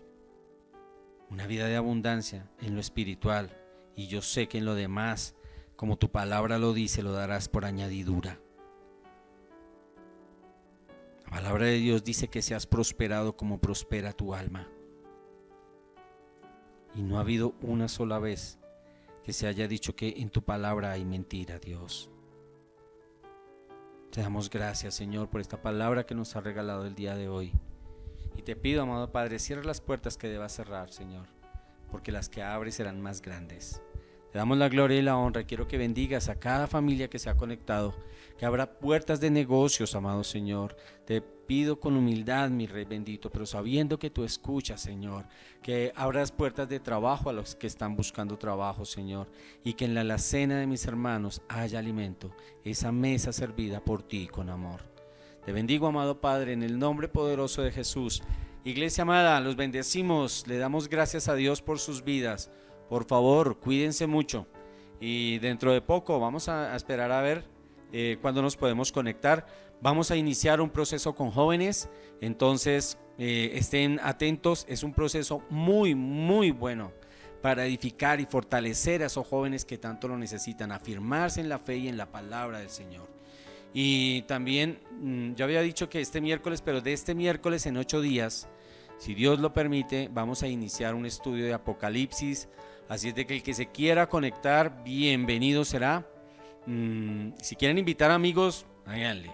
Una vida de abundancia en lo espiritual, y yo sé que en lo demás, como tu palabra lo dice, lo darás por añadidura. La palabra de Dios dice que seas prosperado como prospera tu alma. Y no ha habido una sola vez que se haya dicho que en tu palabra hay mentira, Dios. Te damos gracias, Señor, por esta palabra que nos ha regalado el día de hoy. Y te pido, amado Padre, cierra las puertas que debas cerrar, Señor, porque las que abres serán más grandes. Te damos la gloria y la honra. Quiero que bendigas a cada familia que se ha conectado, que abra puertas de negocios, amado Señor. Te pido con humildad, mi Rey bendito, pero sabiendo que tú escuchas, Señor, que abras puertas de trabajo a los que están buscando trabajo, Señor, y que en la alacena de mis hermanos haya alimento, esa mesa servida por ti con amor. Te bendigo, amado Padre, en el nombre poderoso de Jesús. Iglesia amada, los bendecimos, le damos gracias a Dios por sus vidas. Por favor, cuídense mucho, y dentro de poco vamos a esperar a ver cuándo nos podemos conectar. Vamos a iniciar un proceso con jóvenes, entonces estén atentos. Es un proceso muy bueno para edificar y fortalecer a esos jóvenes que tanto lo necesitan, afirmarse en la fe y en la palabra del Señor. Y también, yo había dicho que este miércoles, pero de este miércoles en 8 días, si Dios lo permite, vamos a iniciar un estudio de Apocalipsis. Así es de que el que se quiera conectar, bienvenido será. Si quieren invitar amigos, háganle,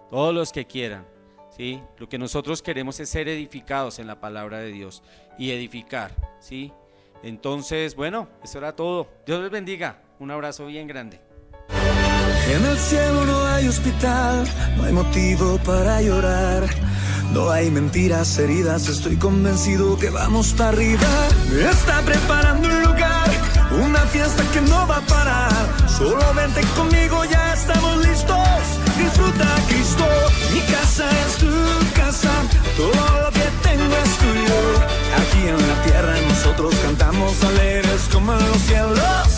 todos los que quieran, ¿sí? Lo que nosotros queremos es ser edificados en la palabra de Dios y edificar, ¿sí? Entonces, bueno, eso era todo. Dios les bendiga. Un abrazo bien grande.
En el cielo no hay hospital, no hay motivo para llorar, no hay mentiras heridas, estoy convencido que vamos para arriba. Está preparando un lugar, una fiesta que no va a parar. Solo vente conmigo, ya estamos listos. Disfruta a Cristo, mi casa es tu casa, todo lo que tengo es tuyo. Aquí en la tierra nosotros cantamos alegres como en los cielos.